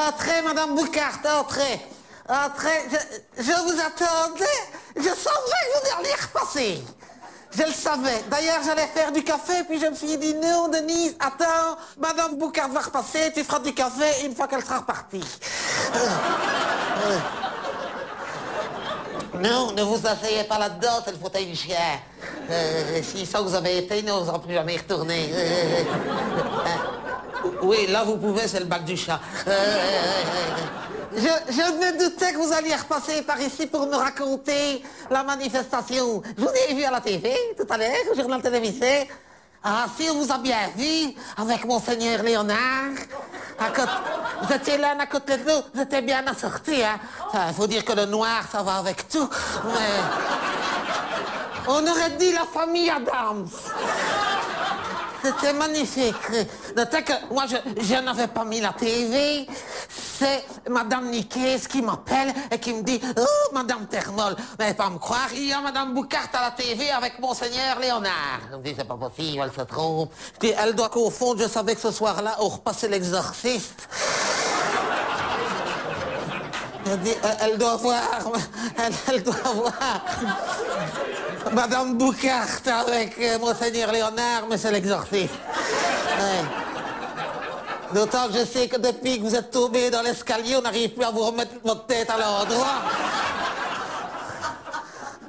Entrez, Madame Boucart, entrez. Entrez, je vous attendais. Je savais que vous alliez repasser. Je le savais. D'ailleurs, j'allais faire du café, puis je me suis dit, non, Denise, attends, Madame Boucart va repasser, tu feras du café une fois qu'elle sera repartie. Non, ne vous asseyez pas là-dedans, c'est le fauteuil du chien. Si ça vous avez été, nous n'aurons plus jamais y retourner. Oui, là vous pouvez, c'est le bac du chat. Je me doutais que vous alliez repasser par ici pour me raconter la manifestation. Je vous ai vu à la TV tout à l'heure, au journal télévisé. Ah, si, on vous a bien vu, avec Monseigneur Léonard. Vous étiez l'un à côté de l'autre, vous étiez bien assortis, hein. Il faut dire que le noir, ça va avec tout. Mais... on aurait dit la famille Adams. C'était magnifique. Notez que moi, je n'avais pas mis la TV. C'est Madame Niquez qui m'appelle et qui me dit « Oh, Madame Termol, mais pas me croire, il y a Madame Boucart à la TV avec Monseigneur Léonard. » Je me dis « C'est pas possible, elle se trompe. » Puis elle doit confondre, je savais que ce soir-là, on repassait l'exorciste. Elle doit voir Madame Boucart avec Monseigneur Léonard, mais c'est l'exorciste. Ouais. D'autant que je sais que depuis que vous êtes tombé dans l'escalier, on n'arrive plus à vous remettre votre tête à l'endroit.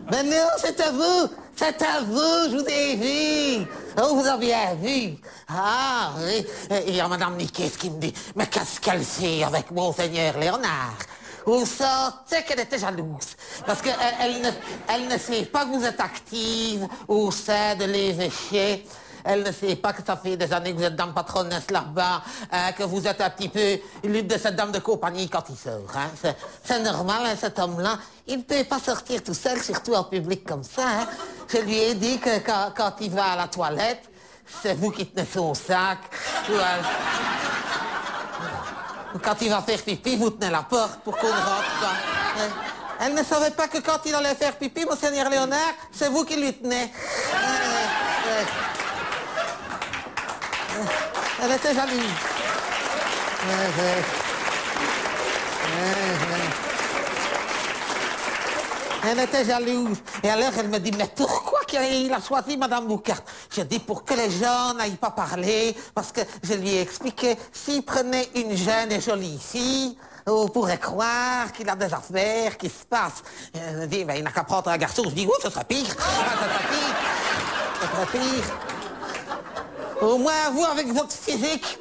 Mais non, c'est à vous, je vous ai vu. Oh, vous avez vu. Ah, oui. Il y a Madame Niquez qui me dit, mais qu'est-ce qu'elle fait avec Monseigneur Léonard? Vous sentez qu'elle était jalouse, parce qu'elle ne sait pas que vous êtes active au sein de l'évêché. Elle ne sait pas que ça fait des années que vous êtes dame patronesse là-bas, que vous êtes un petit peu l'une de ces dames de compagnie quand il sort. Hein. C'est normal, hein, cet homme-là. Il ne peut pas sortir tout seul, surtout en public comme ça. Hein. Je lui ai dit que quand il va à la toilette, c'est vous qui tenez son sac. Quand il va faire pipi, vous tenez la porte pour qu'on ne rentre pas. Hein. Elle ne savait pas que quand il allait faire pipi, Monseigneur Léonard, c'est vous qui lui tenez. Elle était jalouse. Elle était jalouse. Et alors, elle me dit, mais pourquoi il a choisi Madame Boucart? Je dis, pour que les gens n'aillent pas parler, parce que je lui ai expliqué, s'il prenait une jeune et jolie fille, on pourrait croire qu'il a des affaires qui se passent. Elle me dit, ben, il n'a qu'à prendre un garçon. Je dis, oh, ce serait pire. Ce serait pire. Au moins, vous, avec votre physique,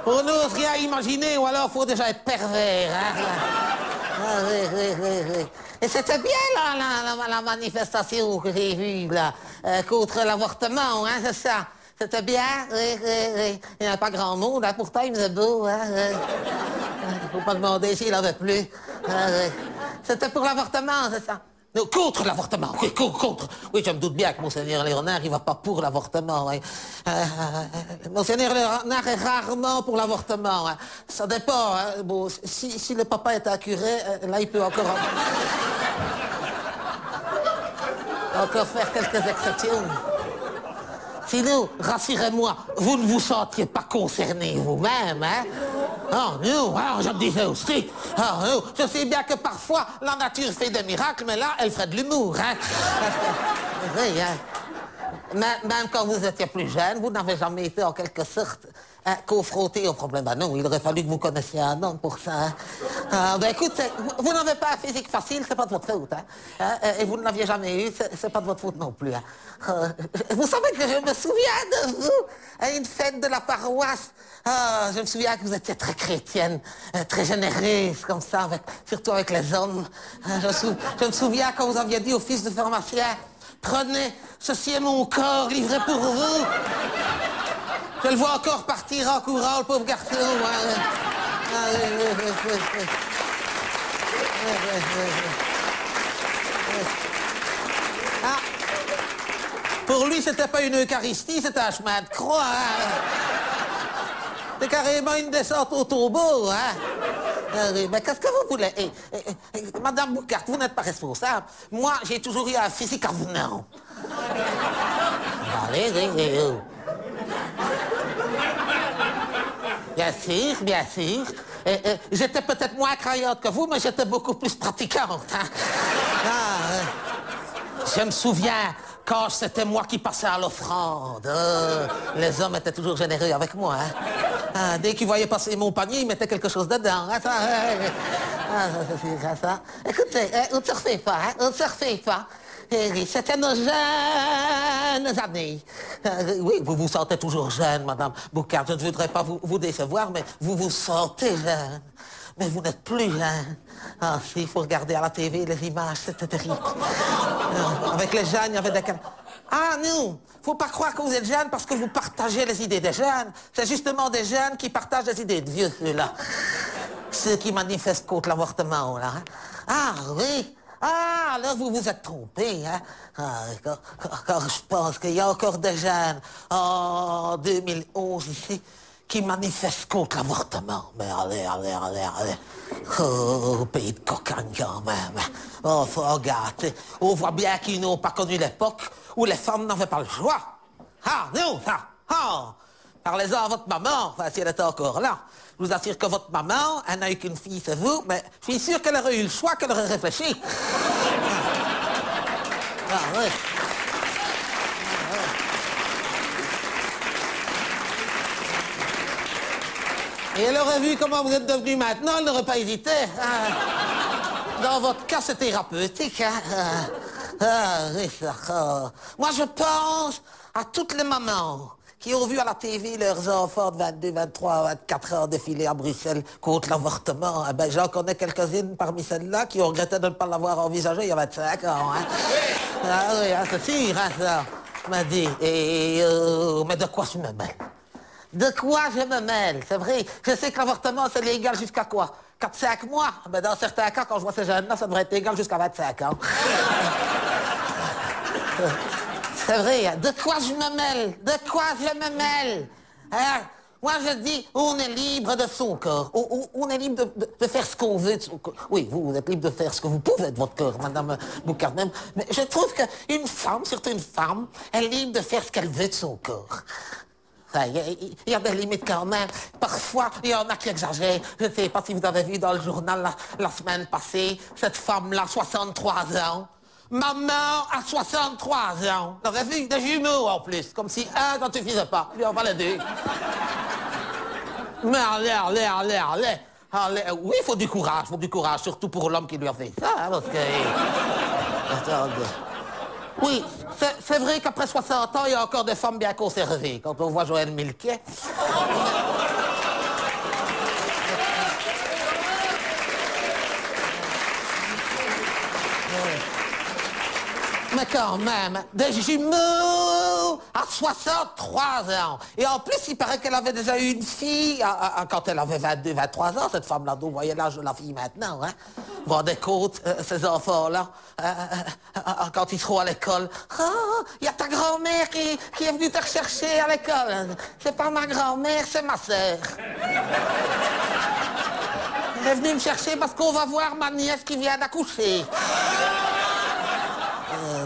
on n'ose rien imaginer, ou alors il faut déjà être pervers. Hein. Ah, oui. Et c'était bien, là, la manifestation que j'ai vue, là, contre l'avortement, hein, c'est ça. C'était bien, oui. Il n'y avait pas grand monde, hein, pourtant il faisait beau, hein. Faut pas demander s'il avait plu. C'était pour l'avortement, c'est ça. Non, contre l'avortement, oui, contre. Oui, je me doute bien que Monseigneur Léonard, il va pas pour l'avortement. Oui. Monseigneur Léonard est rarement pour l'avortement. Hein. Ça dépend. Hein. Bon, si le papa est un curé, là, il peut encore faire quelques exceptions. Sinon, rassurez-moi, vous ne vous sentiez pas concerné vous-même, hein? Oh non, je me disais aussi. Oh non, je sais bien que parfois, la nature fait des miracles, mais là, elle ferait de l'humour, hein? Oui, hein? Même quand vous étiez plus jeune, vous n'avez jamais été en quelque sorte confronté au problème. Ben non, il aurait fallu que vous connaissiez un homme pour ça. Hein? Ben écoute, vous n'avez pas un physique facile, c'est pas de votre faute. Hein? Et vous ne l'aviez jamais eu, c'est pas de votre faute non plus. Hein? Vous savez que je me souviens de vous à une fête de la paroisse. Je me souviens que vous étiez très chrétienne, très généreuse, comme ça, surtout avec les hommes. Je me souviens quand vous aviez dit au fils de pharmacien, prenez, ceci est mon corps livré pour vous. Je le vois encore partir en courant, le pauvre garçon. Pour lui, c'était pas une Eucharistie, c'était un chemin de croix. Hein. C'est carrément une descente au tombeau. Hein. Mais qu'est-ce que vous voulez? Madame Boucart, vous n'êtes pas responsable. Moi, j'ai toujours eu un physique avenant. Allez. Bien sûr, bien sûr. J'étais peut-être moins croyante que vous, mais j'étais beaucoup plus pratiquante. Hein. Je me souviens, quand c'était moi qui passais à l'offrande, les hommes étaient toujours généreux avec moi. Hein. Dès qu'ils voyaient passer mon panier, ils mettaient quelque chose dedans. Hein. Écoutez, on ne se refait pas, hein. On ne se refait pas. C'était nos jeunes années. Oui, vous vous sentez toujours jeune, Madame Boucard. Je ne voudrais pas vous décevoir, mais vous vous sentez jeune. Mais vous n'êtes plus jeune. Ah, si, il faut regarder à la TV les images, c'était terrible. Avec les jeunes, il y avait des... Ah non, faut pas croire que vous êtes jeune parce que vous partagez les idées des jeunes. C'est justement des jeunes qui partagent les idées de vieux, ceux-là. Ceux qui manifestent contre l'avortement, là. Hein. Ah oui. Ah, là, vous vous êtes trompé, hein? Car je pense qu'il y a encore des jeunes en 2011 ici qui manifestent contre l'avortement. Mais allez. Oh, pays de cocagne quand même. Oh, faut regarder. On voit bien qu'ils n'ont pas connu l'époque où les femmes n'avaient pas le choix. Ah, non, ça. Ah. Parlez-en à votre maman, enfin, si elle était encore là. Je vous assure que votre maman, elle n'a eu qu'une fille, c'est vous, mais je suis sûr qu'elle aurait eu le choix, qu'elle aurait réfléchi. Ah, oui. Et elle aurait vu comment vous êtes devenu maintenant, elle n'aurait pas hésité. Dans votre cas, c'est thérapeutique. Oui, d'accord. Moi, je pense à toutes les mamans qui ont vu à la TV leurs enfants de 22, 23, 24 ans défiler à Bruxelles contre l'avortement. Eh ben, j'en connais quelques-unes parmi celles-là qui ont regretté de ne pas l'avoir envisagé il y a 25 ans. Hein. Ah oui, c'est sûr, hein, ça m'a dit. Mais de quoi je me mêle? De quoi je me mêle? C'est vrai, je sais que l'avortement, c'est légal jusqu'à quoi? 4-5 mois? Mais dans certains cas, quand je vois ces jeunes-là, ça devrait être légal jusqu'à 25 ans. C'est vrai, de quoi je me mêle? De quoi je me mêle? Hein? Moi, je dis, on est libre de son corps. On est libre de faire ce qu'on veut de son corps. Oui, vous êtes libre de faire ce que vous pouvez de votre corps, Madame Boucard même. Mais je trouve qu'une femme, surtout une femme, est libre de faire ce qu'elle veut de son corps. Il y a des limites quand même. Parfois, il y en a qui exagèrent. Je ne sais pas si vous avez vu dans le journal la semaine passée, cette femme-là, 63 ans. Maman a 63 ans. Vous avez vu des jumeaux en plus, comme si un n'en suffisait pas. Il en fallait deux. Mais allez. Oui, il faut du courage, surtout pour l'homme qui lui a fait ça, hein, parce que... Oui, c'est vrai qu'après 60 ans, il y a encore des femmes bien conservées. Quand on voit Joël Milquet... Mais quand même, des jumeaux à 63 ans. Et en plus, il paraît qu'elle avait déjà eu une fille quand elle avait 22, 23 ans, cette femme-là. Donc, vous voyez l'âge de la fille maintenant, hein. Vous rendez compte, ces enfants-là, quand ils seront à l'école. Oh, il y a ta grand-mère qui est venue te rechercher à l'école. C'est pas ma grand-mère, c'est ma sœur. Elle est venue me chercher parce qu'on va voir ma nièce qui vient d'accoucher.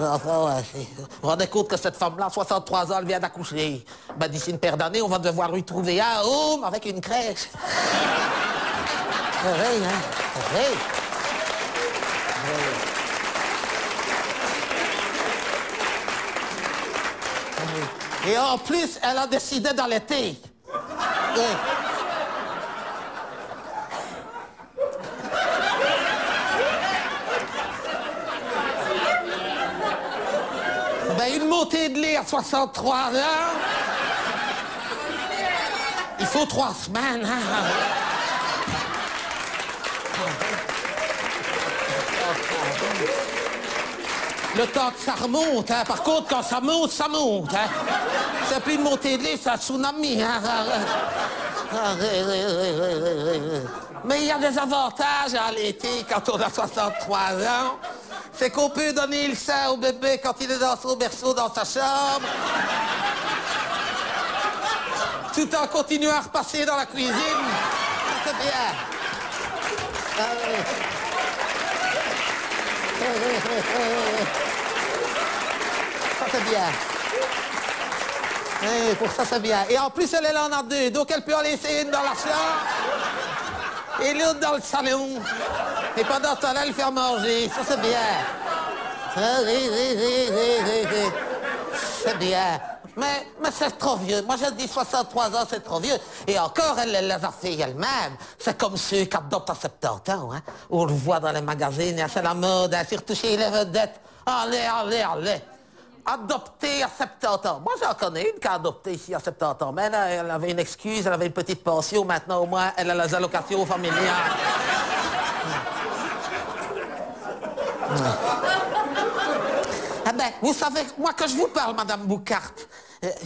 Enfin, ouais, vous vous rendez compte que cette femme-là, 63 ans, elle vient d'accoucher. Ben, d'ici une paire d'années, on va devoir lui trouver un home avec une crèche. C'est vrai, hein? C'est vrai. Et en plus, elle a décidé d'allaiter. Oui. Ben, une montée de lait à 63 ans, il faut 3 semaines, hein? Le temps que ça remonte, hein? Par contre, quand ça monte, hein? C'est plus une montée de lait, c'est un tsunami, hein? Mais il y a des avantages à allaiter quand on a 63 ans. C'est qu'on peut donner le sein au bébé quand il est dans son berceau, dans sa chambre. Tout en continuant à repasser dans la cuisine. C'est bien. Ah oui. Ça, c'est bien. Oui, pour ça, c'est bien. Et en plus, elle est là en a deux, donc elle peut en laisser une dans la chambre et l'autre dans le salon. Et pendant ce temps-là, elle fait manger. Ça, c'est bien. Ah, oui, oui, oui, oui, oui, oui. C'est bien. Mais c'est trop vieux. Moi, je dis 63 ans, c'est trop vieux. Et encore, elle les a fait elle-même. C'est comme ceux qui adoptent à 70 ans. Hein. On le voit dans les magazines, c'est la mode, hein, surtout chez les vedettes. Allez, allez, allez. Adoptée à 70 ans. Moi, j'en connais une qui a adopté ici à 70 ans. Mais elle avait une excuse, elle avait une petite pension. Maintenant, au moins, elle a les allocations familiales. Eh ben, vous savez, moi que je vous parle, Madame Boucart,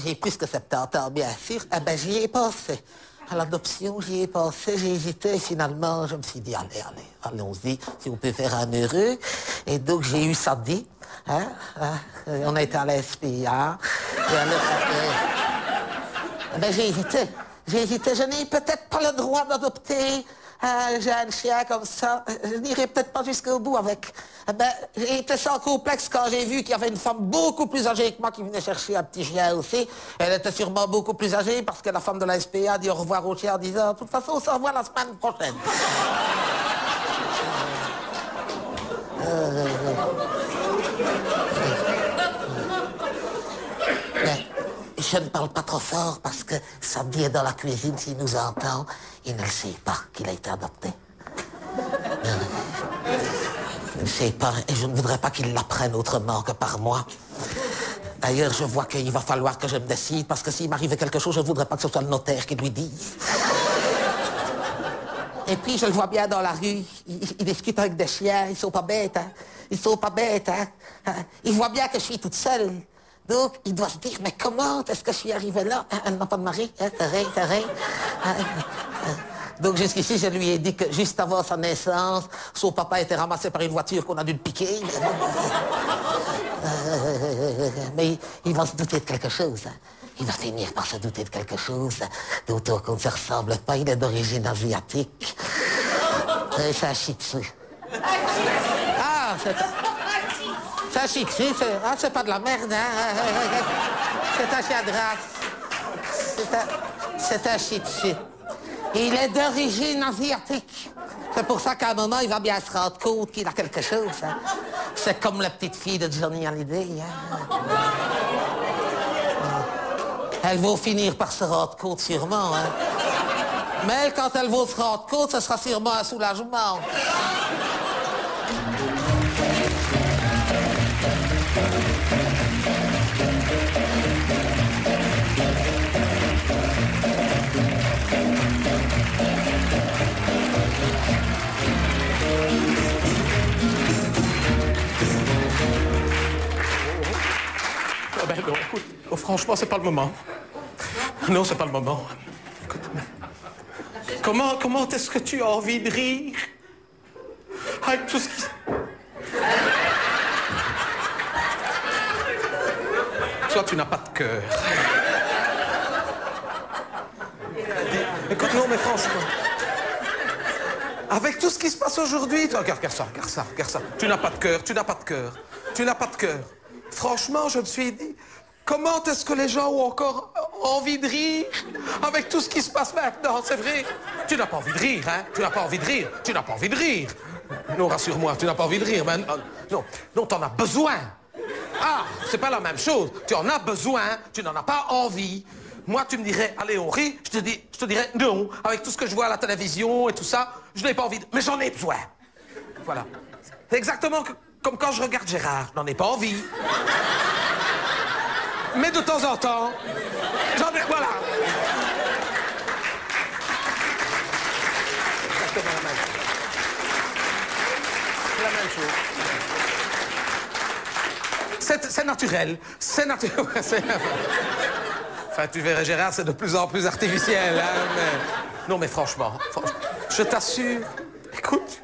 j'ai plus que 70 ans, bien sûr, eh ben, j'y ai pensé. À l'adoption, j'y ai pensé, j'ai hésité, et finalement, je me suis dit, allez, allez, allons-y, si on peut faire un heureux. Et donc, j'ai eu ça dit, hein, on a été à la SPA, ben, j'ai hésité, je n'ai peut-être pas le droit d'adopter un jeune chien comme ça, je n'irai peut-être pas jusqu'au bout avec. Ben, j'ai été sans complexe quand j'ai vu qu'il y avait une femme beaucoup plus âgée que moi qui venait chercher un petit chien aussi. Elle était sûrement beaucoup plus âgée parce que la femme de la SPA a dit au revoir au chien en disant « De toute façon, on se revoit la semaine prochaine. » Mais je ne parle pas trop fort parce que Sandy est dans la cuisine, s'il nous entend, il ne sait pas qu'il a été adopté. Je ne sais pas, et je ne voudrais pas qu'il l'apprenne autrement que par moi. D'ailleurs, je vois qu'il va falloir que je me décide, parce que s'il m'arrivait quelque chose, je ne voudrais pas que ce soit le notaire qui lui dise. Et puis, je le vois bien dans la rue, il discute avec des chiens, ils sont pas bêtes, hein. Ils sont pas bêtes, hein. Il voit bien que je suis toute seule. Donc, il doit se dire, mais comment est-ce que je suis arrivée là? Elle n'a pas de mari, hein, c'est vrai. Donc jusqu'ici, je lui ai dit que juste avant sa naissance, son papa était ramassé par une voiture qu'on a dû le piquer. Mais il va se douter de quelque chose. Hein. Il va finir par se douter de quelque chose, d'autant qu'on ne se ressemble pas. Il est d'origine asiatique. C'est un shih tzu. Ah, c'est un shih tzu. C'est pas de la merde. Hein. C'est un chien de race. C'est un shih tzu. Il est d'origine asiatique. C'est pour ça qu'à un moment, il va bien se rendre compte qu'il a quelque chose. Hein. C'est comme la petite fille de Johnny Hallyday. Hein. Elle va finir par se rendre compte sûrement. Hein. Mais quand elle va se rendre compte, ce sera sûrement un soulagement. Ah ben non, écoute, oh, franchement, c'est pas le moment. Non, c'est pas le moment. Écoute, comment est-ce que tu as envie de rire avec tout ce qui... Toi, tu n'as pas de cœur. Écoute, non, mais franchement... Avec tout ce qui se passe aujourd'hui, toi, regarde ça. Tu n'as pas de cœur. Franchement, je me suis dit, comment est-ce que les gens ont encore envie de rire avec tout ce qui se passe maintenant, c'est vrai? Tu n'as pas envie de rire, hein? Tu n'as pas envie de rire. Non, rassure-moi, tu n'as pas envie de rire, mais non, t'en as besoin. Ah, c'est pas la même chose. Tu en as besoin, tu n'en as pas envie. Moi, tu me dirais, allez, on rit, je te dirais, non, avec tout ce que je vois à la télévision et tout ça, je n'ai pas envie, mais j'en ai besoin. Voilà. C'est exactement comme quand je regarde Gérard, je n'en ai pas envie. Mais de temps en temps, j'en ai, voilà. Exactement la même chose. C'est la même chose. C'est naturel. Enfin, tu verrais, Gérard, c'est de plus en plus artificiel. Hein, mais... Non, mais franchement, je t'assure. Écoute.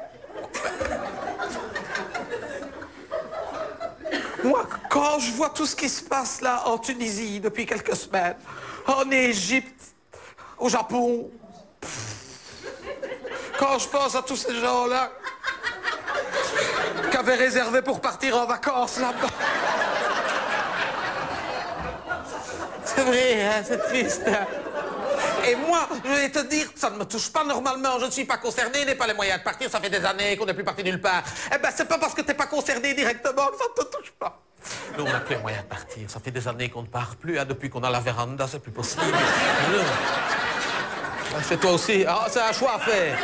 Moi, quand je vois tout ce qui se passe là en Tunisie depuis quelques semaines, en Égypte, au Japon, quand je pense à tous ces gens-là qui avaient réservé pour partir en vacances là-bas. C'est vrai, hein, c'est triste. Et moi, je vais te dire, ça ne me touche pas normalement, je ne suis pas concerné, je n'ai pas les moyens de partir, ça fait des années qu'on n'est plus parti nulle part. Eh ben, c'est pas parce que t'es pas concerné directement que ça ne te touche pas. Nous, on n'a plus les moyens de partir, ça fait des années qu'on ne part plus, hein, depuis qu'on a la véranda, c'est plus possible. Chez toi aussi, ah, c'est un choix à faire.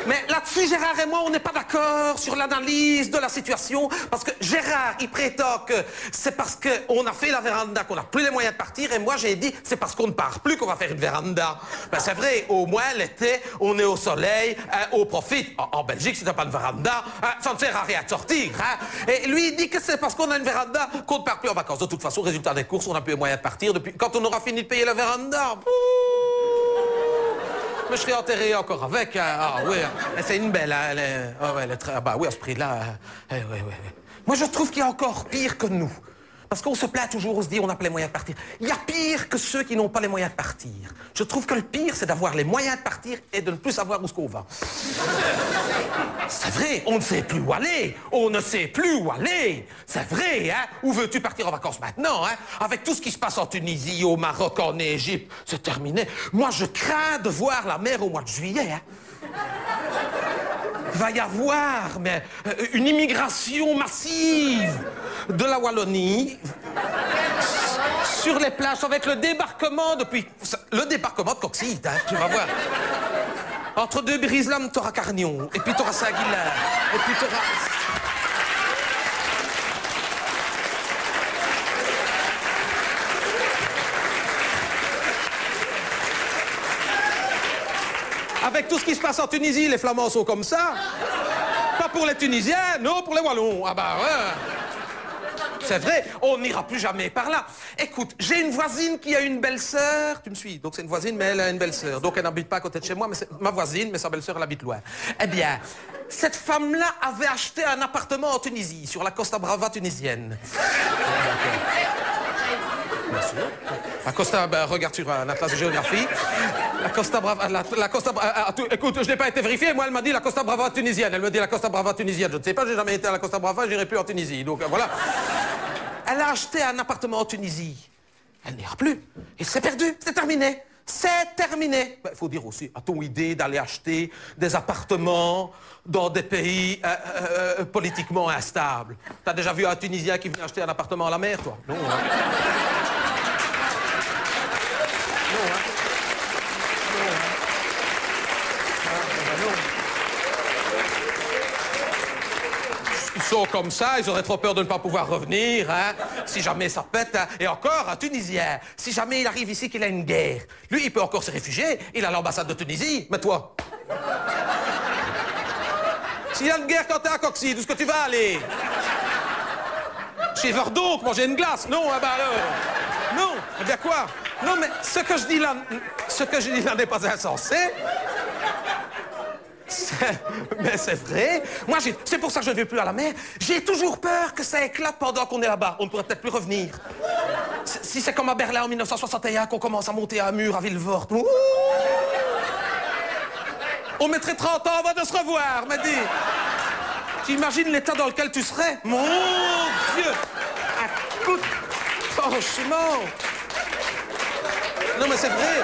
Mais là-dessus, Gérard et moi, on n'est pas d'accord sur l'analyse de la situation, parce que Gérard, il prétend que c'est parce qu'on a fait la véranda qu'on n'a plus les moyens de partir, et moi, j'ai dit, c'est parce qu'on ne part plus qu'on va faire une véranda. Ben, c'est vrai, au moins, l'été, on est au soleil, on profite. En Belgique, si t'as pas de véranda, ça ne sert à rien de sortir. Hein. Et lui, il dit que c'est parce qu'on a une véranda qu'on ne part plus en vacances. De toute façon, résultat des courses, on n'a plus les moyens de partir depuis quand on aura fini de payer la véranda. Mais je serai enterré encore avec. Hein. Ah oui, c'est une belle. Hein. Elle est très... Ah bah oui, à ce prix-là. Oui. Moi, je trouve qu'il y a encore pire que nous. Parce qu'on se plaint toujours, on se dit on n'a pas les moyens de partir. Il y a pire que ceux qui n'ont pas les moyens de partir. Je trouve que le pire, c'est d'avoir les moyens de partir et de ne plus savoir où ce qu'on va. C'est vrai, on ne sait plus où aller. On ne sait plus où aller. C'est vrai, hein. Où veux-tu partir en vacances maintenant, hein? Avec tout ce qui se passe en Tunisie, au Maroc, en Égypte, c'est terminé. Moi, je crains de voir la mer au mois de juillet, hein. Il va y avoir une immigration massive de la Wallonie sur les plages avec le débarquement de Coxyde, hein, tu vas voir. Entre deux Brislam, t'auras Carnion, et puis t'auras Saint-Guilain, et puis t'auras... Avec tout ce qui se passe en Tunisie, les Flamands sont comme ça. Pas pour les Tunisiens, non, pour les Wallons. Ah bah ouais. C'est vrai, on n'ira plus jamais par là. Écoute, j'ai une voisine qui a une belle-sœur. Tu me suis? Donc c'est une voisine, mais elle a une belle-sœur. Donc elle n'habite pas à côté de chez moi, mais c'est ma voisine, mais sa belle-sœur, elle habite loin. Eh bien, cette femme-là avait acheté un appartement en Tunisie, sur la Costa Brava tunisienne. Bien sûr. La Costa, ben, regarde sur un atlas de géographie. La Costa Brava, écoute, je n'ai pas été vérifié, moi elle m'a dit la Costa Brava tunisienne. Elle me dit la Costa Brava tunisienne. Je ne sais pas, j'ai jamais été à la Costa Brava, j'irai plus en Tunisie. Donc voilà. Elle a acheté un appartement en Tunisie. Elle n'ira plus. Et c'est perdu, c'est terminé. C'est terminé. Il faut dire aussi, a-t-on idée d'aller acheter des appartements dans des pays politiquement instables? T'as déjà vu un Tunisien qui venait acheter un appartement à la mer, toi? Non, hein? Ils sont comme ça, ils auraient trop peur de ne pas pouvoir revenir, hein, si jamais ça pète. Hein. Et encore, un Tunisien, si jamais il arrive ici qu'il a une guerre, lui, il peut encore se réfugier, il a l'ambassade de Tunisie, mais toi... S'il y a une guerre quand t'es à Coxyde, où est-ce que tu vas aller? Chez Verdonk, manger une glace? Non, ah bah alors... Non, eh bien quoi? Non, mais ce que je dis là n'est pas insensé. Mais c'est vrai. Moi, c'est pour ça que je ne vais plus à la mer. J'ai toujours peur que ça éclate pendant qu'on est là-bas. On ne pourrait peut-être plus revenir. Si c'est comme à Berlin en 1961 qu'on commence à monter un mur à Vilvoorde. On mettrait 30 ans avant de se revoir, m'a dit. Tu imagines l'état dans lequel tu serais? Mon Dieu! Écoute, franchement... Non, mais c'est vrai,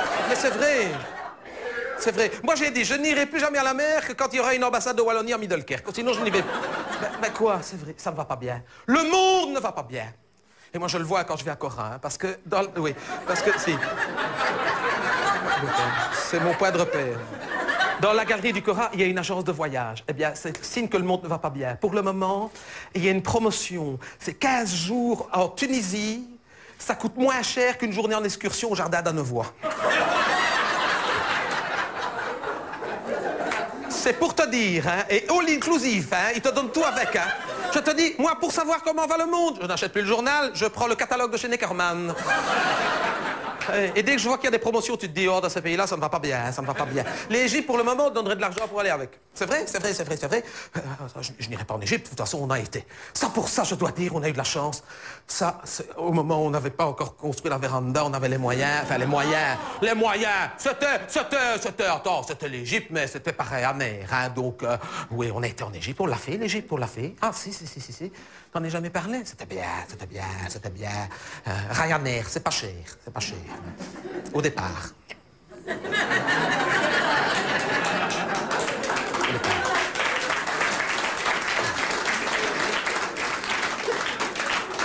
C'est vrai. Moi, j'ai dit, je n'irai plus jamais à la mer que quand il y aura une ambassade de Wallonie à Middelkerk. Sinon, je n'y vais plus. Mais quoi, c'est vrai, ça ne va pas bien. Le monde ne va pas bien. Et moi, je le vois quand je vais à Cora, hein, parce que... Oui, parce que... Si. C'est mon point de repère. Dans la galerie du Cora, il y a une agence de voyage. Eh bien, c'est signe que le monde ne va pas bien. Pour le moment, il y a une promotion. C'est 15 jours en Tunisie. Ça coûte moins cher qu'une journée en excursion au jardin d'Annevoie. C'est pour te dire, hein, et all inclusif, hein, ils te donnent tout avec, hein. Je te dis, moi, pour savoir comment va le monde, je n'achète plus le journal, je prends le catalogue de chez Neckermann. Et dès que je vois qu'il y a des promotions, tu te dis, oh, dans ces pays-là, ça ne va pas bien, ça ne va pas bien. L'Égypte, pour le moment, donnerait de l'argent pour aller avec. C'est vrai, c'est vrai, c'est vrai, c'est vrai. Je n'irai pas en Égypte, de toute façon, on a été. Ça, pour ça, je dois dire, on a eu de la chance. Ça, au moment où on n'avait pas encore construit la véranda, on avait les moyens, enfin, les moyens. C'était l'Égypte, mais c'était pareil à mer, hein. Donc, oui, on a été en Égypte, on l'a fait, l'Égypte, on l'a fait. Ah, si. T'en ai jamais parlé? C'était bien. Ryanair, c'est pas cher. Au départ.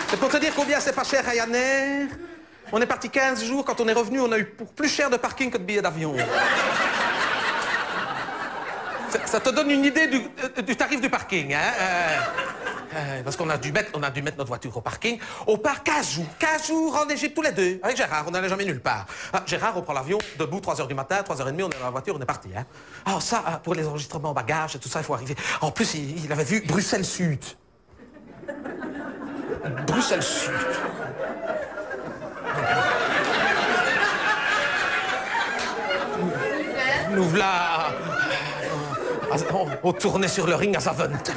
C'est pour te dire combien c'est pas cher Ryanair. On est parti 15 jours, quand on est revenu, on a eu plus cher de parking que de billets d'avion. Ça te donne une idée du tarif du parking, hein? Parce qu'on a dû mettre notre voiture au parking. On part 15 jours en Égypte tous les deux. Avec Gérard, on n'allait jamais nulle part. Gérard, on prend l'avion, debout, 3h du matin, 3h30, on est dans la voiture, on est parti. Hein. Alors ça, pour les enregistrements bagages et tout ça, il faut arriver. En plus, il avait vu Bruxelles Sud. Bruxelles Sud. Nous voilà... On tournait sur le ring à Zaventem.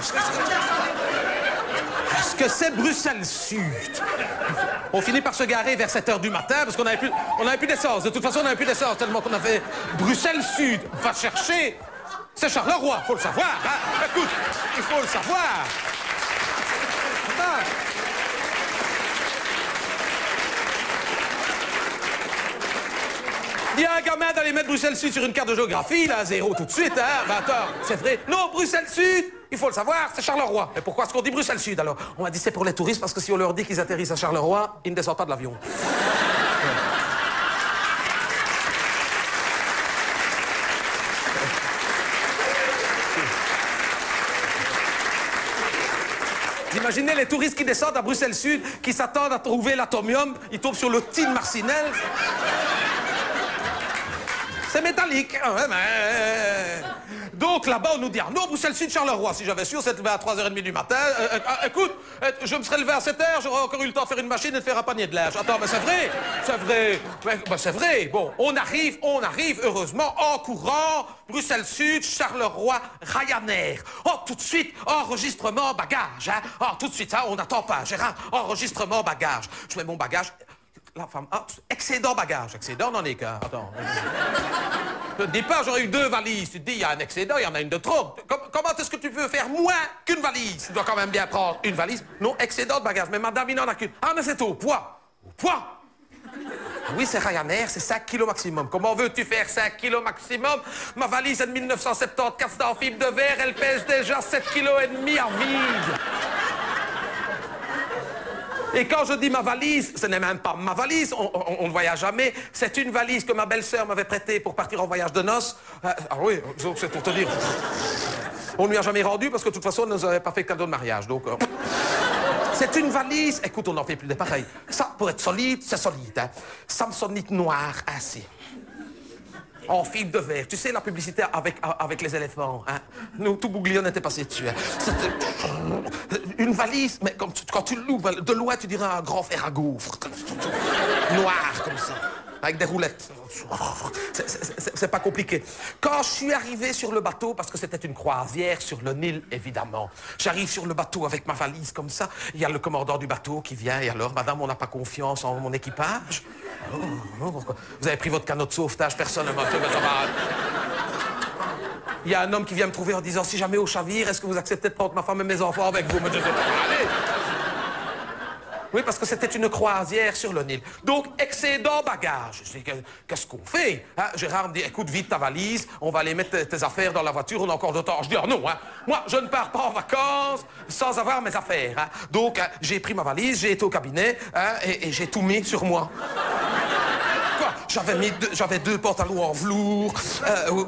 Est-ce que c'est Bruxelles Sud? On finit par se garer vers 7h du matin parce qu'on n'avait plus d'essence. De toute façon, on n'avait plus d'essence tellement qu'on avait Bruxelles Sud. Va chercher. C'est Charleroi, faut le savoir. Hein? Écoute, il faut le savoir. Il y a un gamin d'aller mettre Bruxelles Sud sur une carte de géographie, là, 0 tout de suite, hein? Ben attends, c'est vrai. Non, Bruxelles Sud, il faut le savoir, c'est Charleroi. Mais pourquoi est-ce qu'on dit Bruxelles Sud, alors? On m'a dit c'est pour les touristes, parce que si on leur dit qu'ils atterrissent à Charleroi, ils ne descendent pas de l'avion. Vous imaginez les touristes qui descendent à Bruxelles Sud, qui s'attendent à trouver l'atomium, ils tombent sur le Tin Marcinelle. C'est métallique. Donc là-bas, on nous dit, non, Bruxelles Sud, Charleroi. Si j'avais su, on s'est levé à 3h30 du matin. Écoute, je me serais levé à 7h, j'aurais encore eu le temps de faire une machine et de faire un panier de linge. Attends, mais c'est vrai. C'est vrai. Bon, on arrive, heureusement, en courant. Bruxelles Sud, Charleroi, Ryanair. Oh, tout de suite, enregistrement, bagage. Hein. Oh, tout de suite, ça, on n'attend pas. Gérard, enregistrement, bagage. Je mets mon bagage. La femme, excédent bagage. Excédent, n'en est qu'un. Attends. Je te dis pas, j'aurais eu 2 valises. Tu te dis, il y a un excédent, il y en a une de trop. Comment est-ce que tu peux faire moins qu'une valise? Tu dois quand même bien prendre une valise. Non, excédent de bagage. Mais madame, il n'en a qu'une. Ah, mais c'est au poids. Au poids. Ah oui, c'est Ryanair, c'est 5 kilos maximum. Comment veux-tu faire 5 kilos maximum? Ma valise est de 1974, c'est en fibre de verre, elle pèse déjà 7,5 kilos à vide. Et quand je dis ma valise, ce n'est même pas ma valise, on ne voyage jamais. C'est une valise que ma belle-sœur m'avait prêtée pour partir en voyage de noces. Ah oui, c'est pour te dire. On ne lui a jamais rendu parce que de toute façon, on ne nous avait pas fait cadeau de mariage. Donc, c'est une valise. Écoute, on n'en fait plus des pareils. Ça, pour être solide, c'est solide. Hein. Samsonite noir, ainsi. En fibre de verre. Tu sais, la publicité avec les éléphants. Hein? Nous, tout Bouglion était passé dessus. Hein? C'était une valise, mais quand tu l'ouvres, de loin, tu dirais un grand fer à gaufres. Noir, comme ça. Avec des roulettes. C'est pas compliqué. Quand je suis arrivé sur le bateau, parce que c'était une croisière sur le Nil, évidemment, j'arrive sur le bateau avec ma valise comme ça, il y a le commandant du bateau qui vient, et alors, madame, on n'a pas confiance en mon équipage? Oh, pourquoi? Vous avez pris votre canot de sauvetage, personne ne m'a fait. Il y a un homme qui vient me trouver en disant, si jamais au chavire, est-ce que vous acceptez de prendre ma femme et mes enfants avec vous? Allez. Oui, parce que c'était une croisière sur le Nil. Donc, excédent bagage. Je dis, qu'est-ce qu'on fait? Hein? Gérard me dit, écoute, vide ta valise, on va aller mettre tes affaires dans la voiture, on a encore de temps. Je dis, oh non, hein, moi, je ne pars pas en vacances sans avoir mes affaires. Hein? Donc, j'ai pris ma valise, j'ai été au cabinet, hein, et j'ai tout mis sur moi. J'avais 2 pantalons en velours,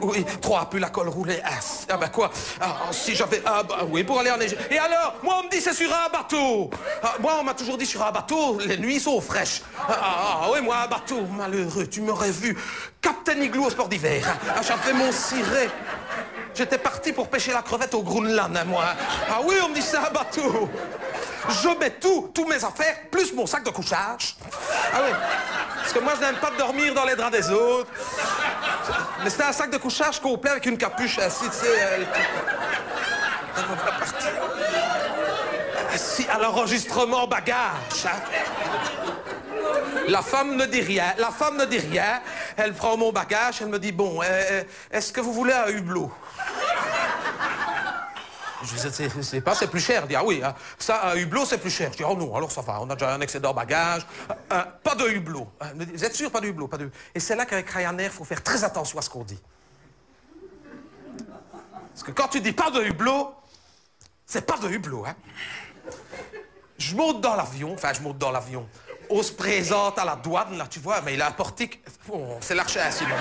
oui, 3 pulls à col roulé. Ah ben quoi? Si j'avais... Ah bah oui, pour aller en Égypte. Et alors, moi on me dit c'est sur un bateau. Moi on m'a toujours dit sur un bateau, les nuits sont fraîches. Oui, moi un bateau, malheureux, tu m'aurais vu. Captain Igloo au sport d'hiver. J'avais mon ciré. J'étais parti pour pêcher la crevette au Groenland, hein, moi. Ah oui, on me dit c'est un bateau. Je mets tous mes affaires, plus mon sac de couchage. Ah oui. Parce que moi, je n'aime pas dormir dans les draps des autres. Mais c'était un sac de couchage complet avec une capuche assis, tu sais. Assis à l'enregistrement bagage. Hein. La femme ne dit rien. La femme ne dit rien. Elle prend mon bagage, elle me dit, bon, est-ce que vous voulez un hublot? Je dis, c'est pas, c'est plus cher. Elle dit, ah oui, hein, ça, un hublot, c'est plus cher. Je dis, oh non, alors ça va, on a déjà un excédent bagage. Pas de hublot. Elle me dit, vous êtes sûr, pas de hublot, pas de... Et c'est là qu'avec Ryanair, il faut faire très attention à ce qu'on dit. Parce que quand tu dis pas de hublot, c'est pas de hublot, hein. Je monte dans l'avion, on se présente à la douane, là, tu vois, mais il a un portique. Oh, c'est l'archer à Simon.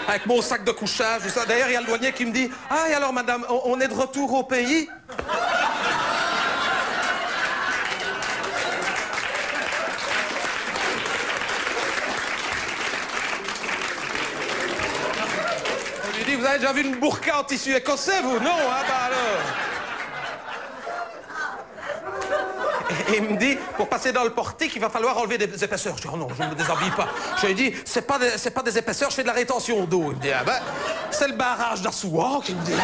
Avec mon sac de couchage, tout ça. D'ailleurs, il y a le douanier qui me dit, ah, et alors, madame, on est de retour au pays? On lui dit, vous avez déjà vu une burqa en tissu écossais, vous? Non, hein, bah alors. Et il me dit, pour passer dans le portique, il va falloir enlever des épaisseurs. Je dis, oh non, je ne me déshabille pas. Je lui ai dit, c'est pas des épaisseurs, je fais de la rétention d'eau. Il me dit, ah ben, c'est le barrage d'Assouan. Il me dit,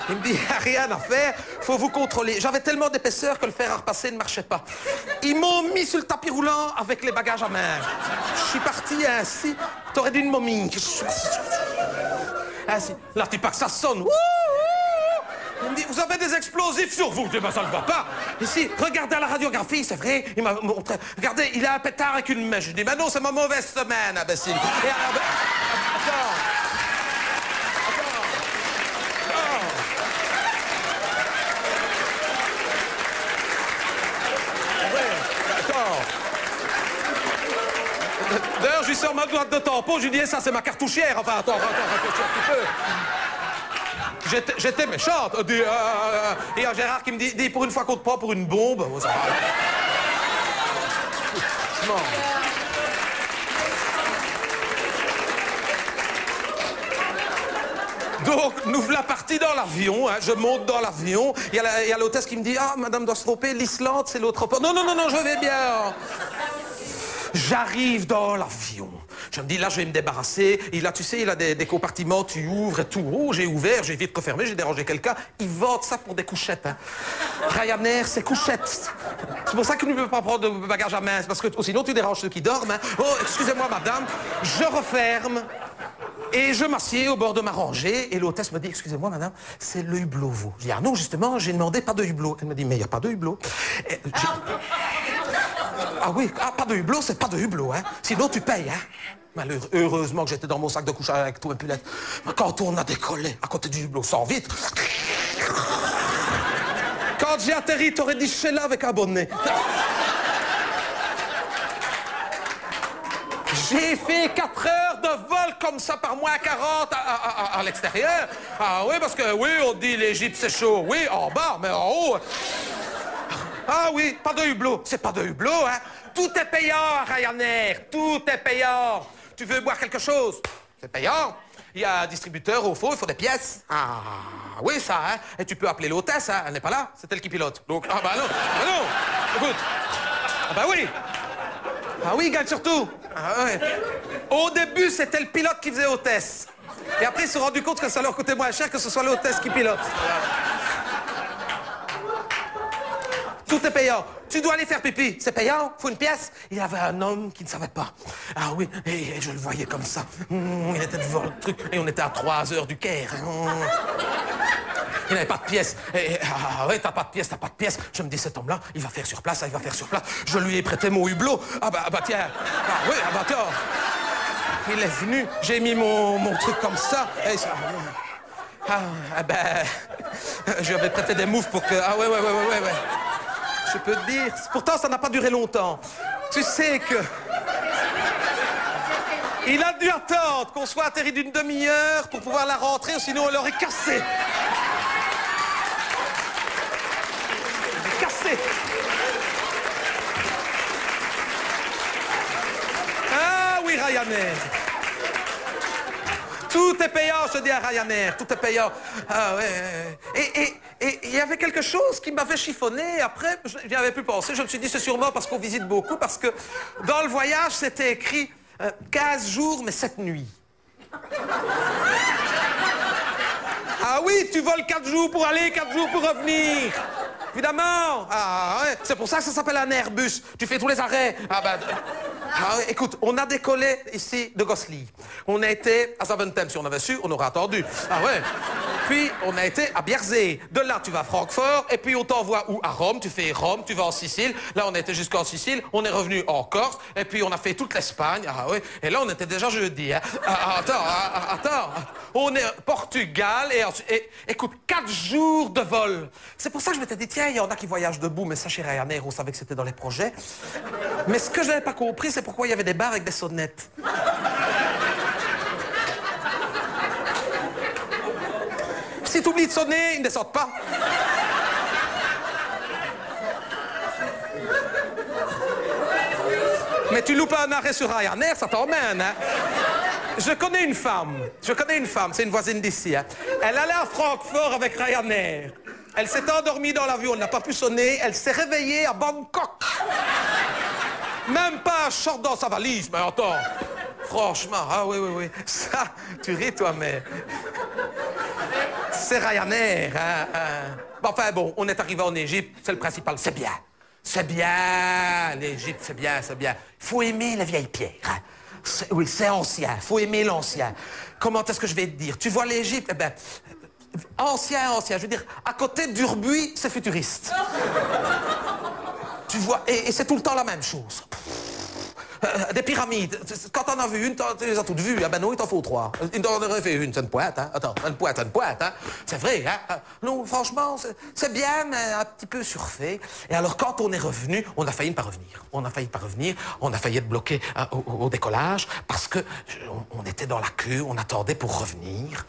il me dit, rien à faire, faut vous contrôler. J'avais tellement d'épaisseur que le fer à repasser ne marchait pas. Ils m'ont mis sur le tapis roulant avec les bagages à main. Je suis parti ainsi, t'aurais dû une momie. Ainsi. Là, tu pas que ça sonne. Wouh! Il me dit, vous avez des explosifs sur vous. Je dis, ben, ça ne va pas. Ici, regardez à la radiographie, c'est vrai. Il m'a montré. Regardez, il a un pétard avec une mèche. Je dis, ben non, c'est ma mauvaise semaine, imbécile. Et, D'ailleurs, je lui sors ma boîte de tampon, je lui dis, eh, ça, c'est ma cartouchière. Enfin, attends, réfléchis un petit peu. J'étais méchante. Et il y a Gérard qui me dit, pour une fois qu'on te prend pour une bombe. Oh, ça va. Non. Donc, nous voilà partis dans l'avion, hein, je monte dans l'avion, il y a l'hôtesse qui me dit, ah, madame doit se tromper, l'Islande, c'est l'autre port. Non, je vais bien. J'arrive dans l'avion. Je me dis, là, je vais me débarrasser. Et là, tu sais, il a des compartiments, tu ouvres et tout. Oh, j'ai ouvert, j'ai vite refermé, j'ai dérangé quelqu'un. Ils vendent ça pour des couchettes. Hein. Ryanair, c'est couchettes. C'est pour ça qu'il ne peut pas prendre de bagages à main. Parce que sinon, tu déranges ceux qui dorment. Hein. Oh, excusez-moi, madame. Je referme. Et je m'assieds au bord de ma rangée. Et l'hôtesse me dit, excusez-moi, madame, c'est le hublot, vous. Je dis, ah non, justement, j'ai demandé pas de hublot. Elle me dit, mais il n'y a pas de hublot. Ah oui, pas de hublot, c'est pas de hublot, hein. Sinon, tu payes, hein. Heureusement que j'étais dans mon sac de couchage avec tout et Pulette. Quand on a décollé à côté du hublot, sans vite. Quand j'ai atterri, t'aurais dit Sheila avec un bonnet. J'ai fait 4 heures de vol comme ça par moins 40 à l'extérieur. Ah oui, parce que oui, on dit l'Égypte c'est chaud. Oui, en bas, mais en haut. Ah oui, pas de hublot. C'est pas de hublot, hein. Tout est payant à Ryanair. Tout est payant. Tu veux boire quelque chose? C'est payant. Il y a un distributeur au fond, il faut des pièces. Ah oui, ça, hein. Et tu peux appeler l'hôtesse, hein. Elle n'est pas là, c'est elle qui pilote. Donc, ah bah non, Écoute. Ah bah oui. Ah oui, gagne surtout. Ah ouais. Au début, c'était le pilote qui faisait hôtesse. Et après, ils se sont rendus compte que ça leur coûtait moins cher que ce soit l'hôtesse qui pilote. Tout est payant. Tu dois aller faire pipi. C'est payant. Faut une pièce. Il y avait un homme qui ne savait pas. Ah oui, et je le voyais comme ça. Il était devant le truc. Et on était à 3 heures du Caire. Il n'avait pas de pièce. Ah ouais, t'as pas de pièce. Je me dis, cet homme-là, il va faire sur place, il va faire sur place. Je lui ai prêté mon hublot. Ah bah tiens. Ah oui, ah bah tiens. Il est venu. J'ai mis mon truc comme ça. Et ça... Ah ben... Je lui avais prêté des moufles pour que... Ah ouais. Je peux te dire. Pourtant, ça n'a pas duré longtemps. Tu sais que... Il a dû attendre qu'on soit atterri d'une demi-heure pour pouvoir la rentrer, sinon on l'aurait cassé. Cassé. Ah oui, Ryanair. Tout est payant, je dis à Ryanair, tout est payant. Ah ouais. Et il y avait quelque chose qui m'avait chiffonné. Après, je n'y avais plus pensé. Je me suis dit, c'est sûrement parce qu'on visite beaucoup, parce que dans le voyage, c'était écrit 15 jours, mais 7 nuits. Ah oui, tu voles 4 jours pour aller, 4 jours pour revenir. Évidemment. Ah ouais, c'est pour ça que ça s'appelle un Airbus. Tu fais tous les arrêts. Ah ben... Ah ouais, écoute, on a décollé ici de Gosselies. On a été à Zaventem. Si on avait su, on aurait attendu. Ah ouais. Puis, on a été à Bierzee. De là, tu vas à Francfort. Et puis, on t'envoie où? À Rome. Tu fais Rome, tu vas en Sicile. Là, on a été jusqu'en Sicile. On est revenu en Corse. Et puis, on a fait toute l'Espagne. Ah ouais. Et là, on était déjà jeudi. Hein. Attends. On est Portugal. Et écoute, 4 jours de vol. C'est pour ça que je m'étais dit, tiens, il y en a qui voyagent debout. Mais ça, chez Ryanair, on savait que c'était dans les projets. Mais ce que je n'avais pas compris, c'est pourquoi il y avait des bars avec des sonnettes. Si tu oublies de sonner, ils ne descendent pas. Mais tu loupes un arrêt sur Ryanair, ça t'emmène, hein. Je connais une femme, c'est une voisine d'ici, hein. Elle allait à Francfort avec Ryanair. Elle s'est endormie dans l'avion, elle n'a pas pu sonner, elle s'est réveillée à Bangkok. Même pas un short dans sa valise, mais attends. Franchement, ah oui. Ça, tu ris, toi, mais... C'est Ryanair, hein. Enfin, bon, on est arrivé en Égypte, c'est le principal, c'est bien. C'est bien, l'Égypte, c'est bien. Il faut aimer la vieille pierre, hein. Oui, c'est ancien, faut aimer l'ancien. Comment est-ce que je vais te dire? Tu vois l'Égypte, eh ben... Ancien, je veux dire, à côté d'Urbuy, c'est futuriste. Tu vois, et c'est tout le temps la même chose. Des pyramides. Quand t'en as vu une, tu les as toutes vues. Ah ben non, il t'en faut 3. Il t'en aurait fait une, c'est une pointe, hein. Attends, une pointe, hein. C'est vrai, hein. Non, franchement, c'est bien, mais un petit peu surfait. Et alors, quand on est revenu, on a failli ne pas revenir. On a failli être bloqué au décollage parce que on était dans la queue, on attendait pour revenir.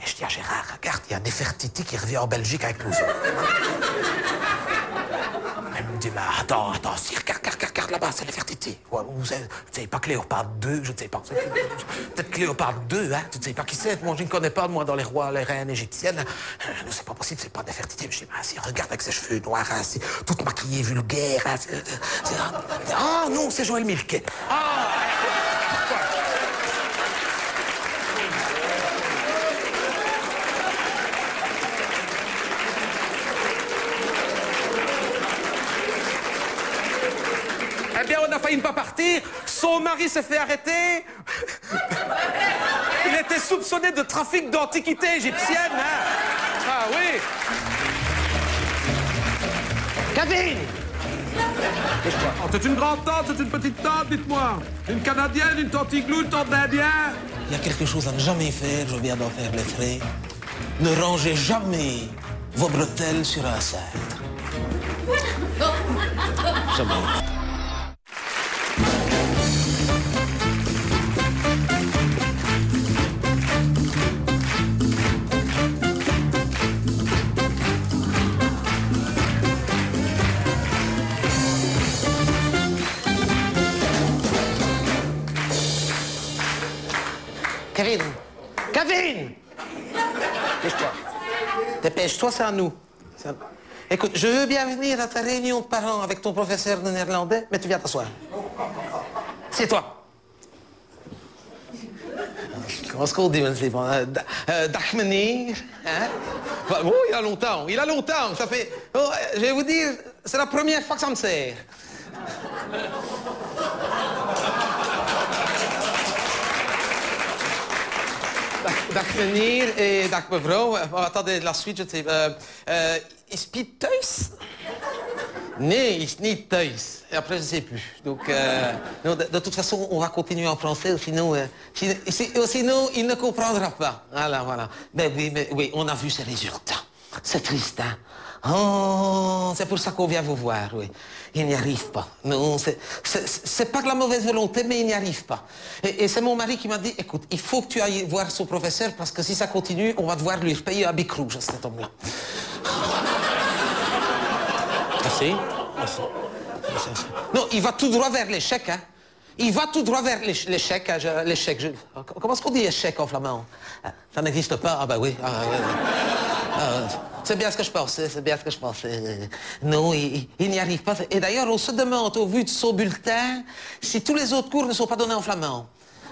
Et je dis à Gérard, regarde, il y a Nefertiti qui revient en Belgique avec nous autres. Elle me dit, mais attends, si, regarde là-bas, c'est Nefertiti. Vous savez pas Cléopâtre II, je ne sais pas. Peut-être Cléopâtre II, hein, tu ne sais pas qui c'est. Moi, je ne connais pas, moi, dans les rois, les reines égyptiennes. C'est pas possible, c'est pas Nefertiti. Je dis, mais si, regarde avec ses cheveux noirs, hein, toute maquillée, vulgaire. Hein, ah non, c'est Joël Milquet. Ah, eh bien, on a failli ne pas partir. Son mari s'est fait arrêter. Il était soupçonné de trafic d'antiquités égyptiennes. Hein. Ah oui. Kevin! Oh, c'est une grande tante, c'est une petite tante, dites-moi. Une Canadienne, une tante igloo, une tante d'Indien. Il y a quelque chose à ne jamais faire, je viens d'en faire les frais. Ne rangez jamais vos bretelles sur un cintre. Jamais. Kevin! Dépêche-toi. Dépêche-toi, c'est à nous. Écoute, je veux bien venir à ta réunion de parents avec ton professeur de néerlandais, mais tu viens t'asseoir. C'est toi. Comment est-ce qu'on dit, c'est bon? Dag meneer. Hein? Oh, il a longtemps. Ça fait... Oh, je vais vous dire, c'est la première fois que ça me sert. Dag meneer et dag mevrouw. Attendez, la suite, je sais. Is Piet thuis? Nee, il is niet thuis. Et après, je ne sais plus. Donc, non, de toute façon, on va continuer en français, sinon, sinon il ne comprendra pas. Voilà. Mais oui, on a vu ces résultats. C'est triste, hein? Oh, c'est pour ça qu'on vient vous voir, oui. Il n'y arrive pas. Non, c'est pas de la mauvaise volonté, mais il n'y arrive pas. Et c'est mon mari qui m'a dit, écoute, il faut que tu ailles voir son professeur, parce que si ça continue, on va devoir lui payer un bic rouge à cet homme-là. Merci. Non, il va tout droit vers l'échec, hein. Il va tout droit vers l'échec. L'échec. Comment est-ce qu'on dit échec en flamand? Ça n'existe pas. Ah ben oui. C'est bien ce que je pensais, c'est bien ce que je pensais. Non, il n'y arrive pas. Et d'ailleurs, on se demande, au vu de son bulletin, si tous les autres cours ne sont pas donnés en flamand.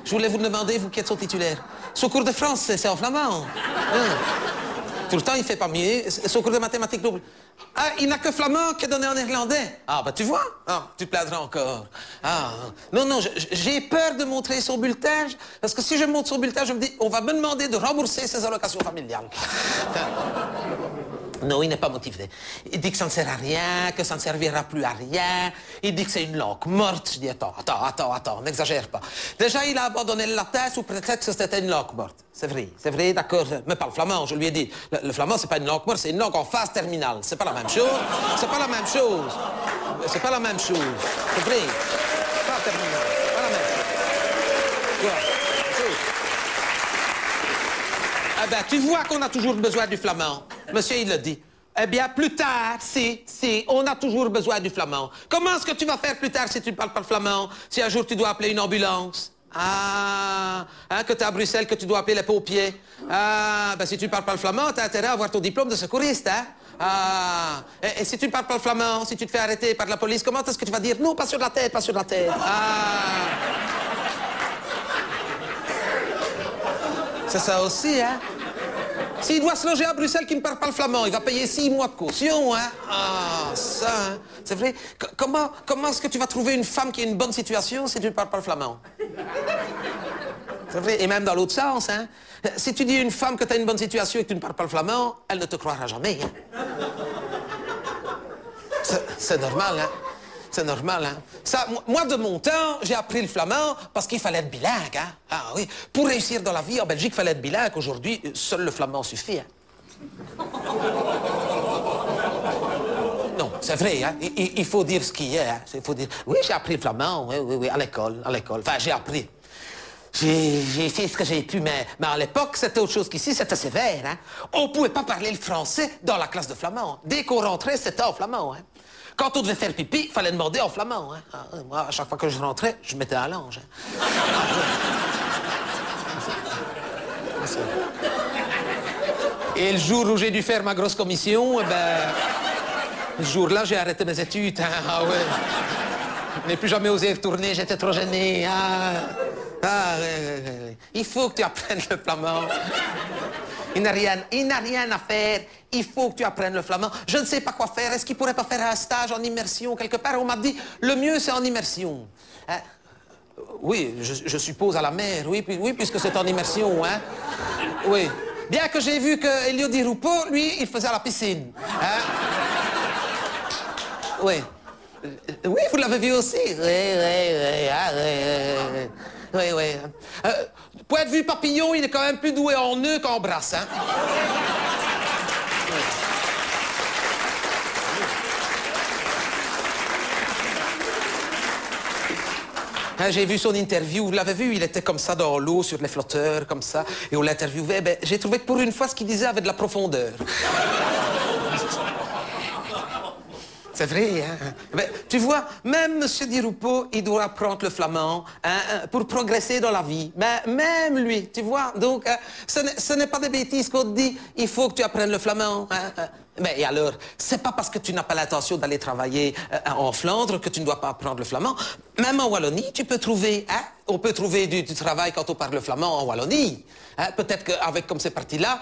Je voulais vous demander, vous qui êtes son titulaire. Son cours de français, c'est en flamand. Tout le temps, il fait pas mieux. Son cours de mathématiques double. Ah, il n'a que flamand qui est donné en néerlandais. Ah, bah tu vois. Ah, tu te plaindras encore. Ah, non, non, j'ai peur de montrer son bulletin. Parce que si je montre son bulletin, je me dis, on va me demander de rembourser ses allocations familiales. Non, il n'est pas motivé. Il dit que ça ne sert à rien, que ça ne servira plus à rien. Il dit que c'est une langue morte. Je dis, attends, n'exagère pas. Déjà, il a abandonné le latin sous prétexte que c'était une langue morte. C'est vrai, d'accord, mais pas le flamand, je lui ai dit. Le flamand, c'est pas une langue morte, c'est une langue en phase terminale. C'est pas la même chose. C'est pas la même chose. C'est pas la même chose. C'est vrai. Phase terminale. C'est pas la même chose. Voilà. Eh ben, tu vois qu'on a toujours besoin du flamand. Monsieur, il le dit. Eh bien, plus tard, si, on a toujours besoin du flamand. Comment est-ce que tu vas faire plus tard si tu ne parles pas le flamand? Si un jour tu dois appeler une ambulance? Ah, hein, que tu es à Bruxelles, que tu dois appeler les pompiers. Ah, ben si tu ne parles pas le flamand, tu as intérêt à avoir ton diplôme de secouriste, hein? Ah, et si tu ne parles pas le flamand, si tu te fais arrêter par la police, comment est-ce que tu vas dire non, pas sur la tête, pas sur la tête? Ah. C'est ça aussi, hein? S'il doit se loger à Bruxelles qui ne parle pas le flamand, il va payer 6 mois de caution, hein? Ah, ça, hein? C'est vrai. Comment est-ce que tu vas trouver une femme qui a une bonne situation si tu ne parles pas le flamand? C'est vrai. Et même dans l'autre sens, hein? Si tu dis à une femme que tu as une bonne situation et que tu ne parles pas le flamand, elle ne te croira jamais, hein? C'est normal, hein? C'est normal, hein? Ça, moi, de mon temps, j'ai appris le flamand parce qu'il fallait être bilingue, hein? Ah oui. Pour réussir dans la vie, en Belgique, il fallait être bilingue. Aujourd'hui, seul le flamand suffit, hein? Non, c'est vrai, hein? Il faut dire ce qu'il y a, hein? Il faut dire... Oui, j'ai appris le flamand, oui, à l'école. Enfin, j'ai appris. J'ai fait ce que j'ai pu, mais à l'époque, c'était autre chose qu'ici, c'était sévère, hein? On pouvait pas parler le français dans la classe de flamand. Dès qu'on rentrait, c'était en flamand, hein? Quand on devait faire pipi, il fallait demander en flamand, hein? Moi, à chaque fois que je rentrais, je mettais à l'ange, hein? Et le jour où j'ai dû faire ma grosse commission, eh ben... Ce jour-là, j'ai arrêté mes études, hein? Ah ouais. Je n'ai plus jamais osé retourner, j'étais trop gêné, ouais. Il faut que tu apprennes le flamand. Il n'a rien à faire. Il faut que tu apprennes le flamand. Je ne sais pas quoi faire. Est-ce qu'il ne pourrait pas faire un stage en immersion quelque part? On m'a dit, le mieux, c'est en immersion. Hein? Oui, je suppose à la mer, oui, puisque c'est en immersion, hein? Oui. Bien que j'ai vu que Elio Di Rupo, lui, il faisait à la piscine. Hein? Oui. Oui, vous l'avez vu aussi. Oui. Point de vue papillon, il est quand même plus doué en nœud qu'en brasse, hein? Hein, j'ai vu son interview, vous l'avez vu, il était comme ça dans l'eau, sur les flotteurs, comme ça, et on l'interviewait. Ben, j'ai trouvé que pour une fois, ce qu'il disait avait de la profondeur. C'est vrai, hein? Mais, tu vois, même M. Di Rupo, il doit apprendre le flamand, hein, pour progresser dans la vie. Mais même lui, tu vois. Donc, ce n'est pas des bêtises qu'on te dit, il faut que tu apprennes le flamand. Hein? Mais et alors, c'est pas parce que tu n'as pas l'intention d'aller travailler en Flandre que tu ne dois pas apprendre le flamand. Même en Wallonie, tu peux trouver, hein? On peut trouver du travail quand on parle le flamand en Wallonie. Hein? Peut-être qu'avec comme c'est parti là,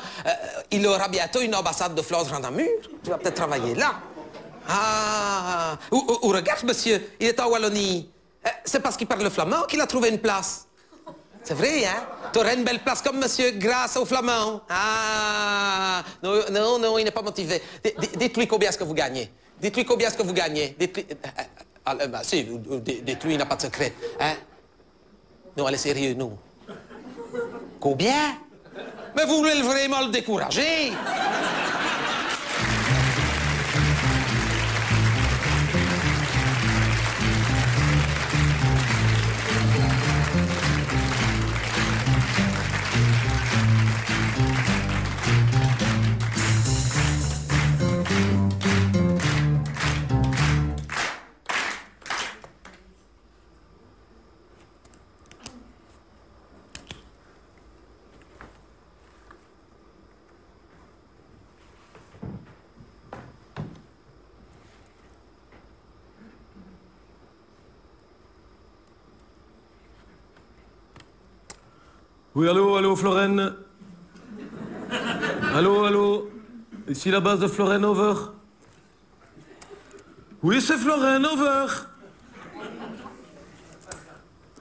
il aura bientôt une ambassade de Flandre en Namur. Tu vas peut-être travailler là. Ah, ou regarde, monsieur, il est en Wallonie. C'est parce qu'il parle le flamand qu'il a trouvé une place. C'est vrai, hein? Tu aurais une belle place comme monsieur grâce au flamand. Ah, non, il n'est pas motivé. Dites-lui combien est-ce que vous gagnez. Dites-lui combien est-ce que vous gagnez. Si, dites-lui, il n'a pas de secret. Hein? Non, allez, sérieux, non. Combien? Mais vous voulez vraiment le décourager? Oui, allô, Florène. Allô. Ici la base de Florène, over. Oui, c'est Florène, over.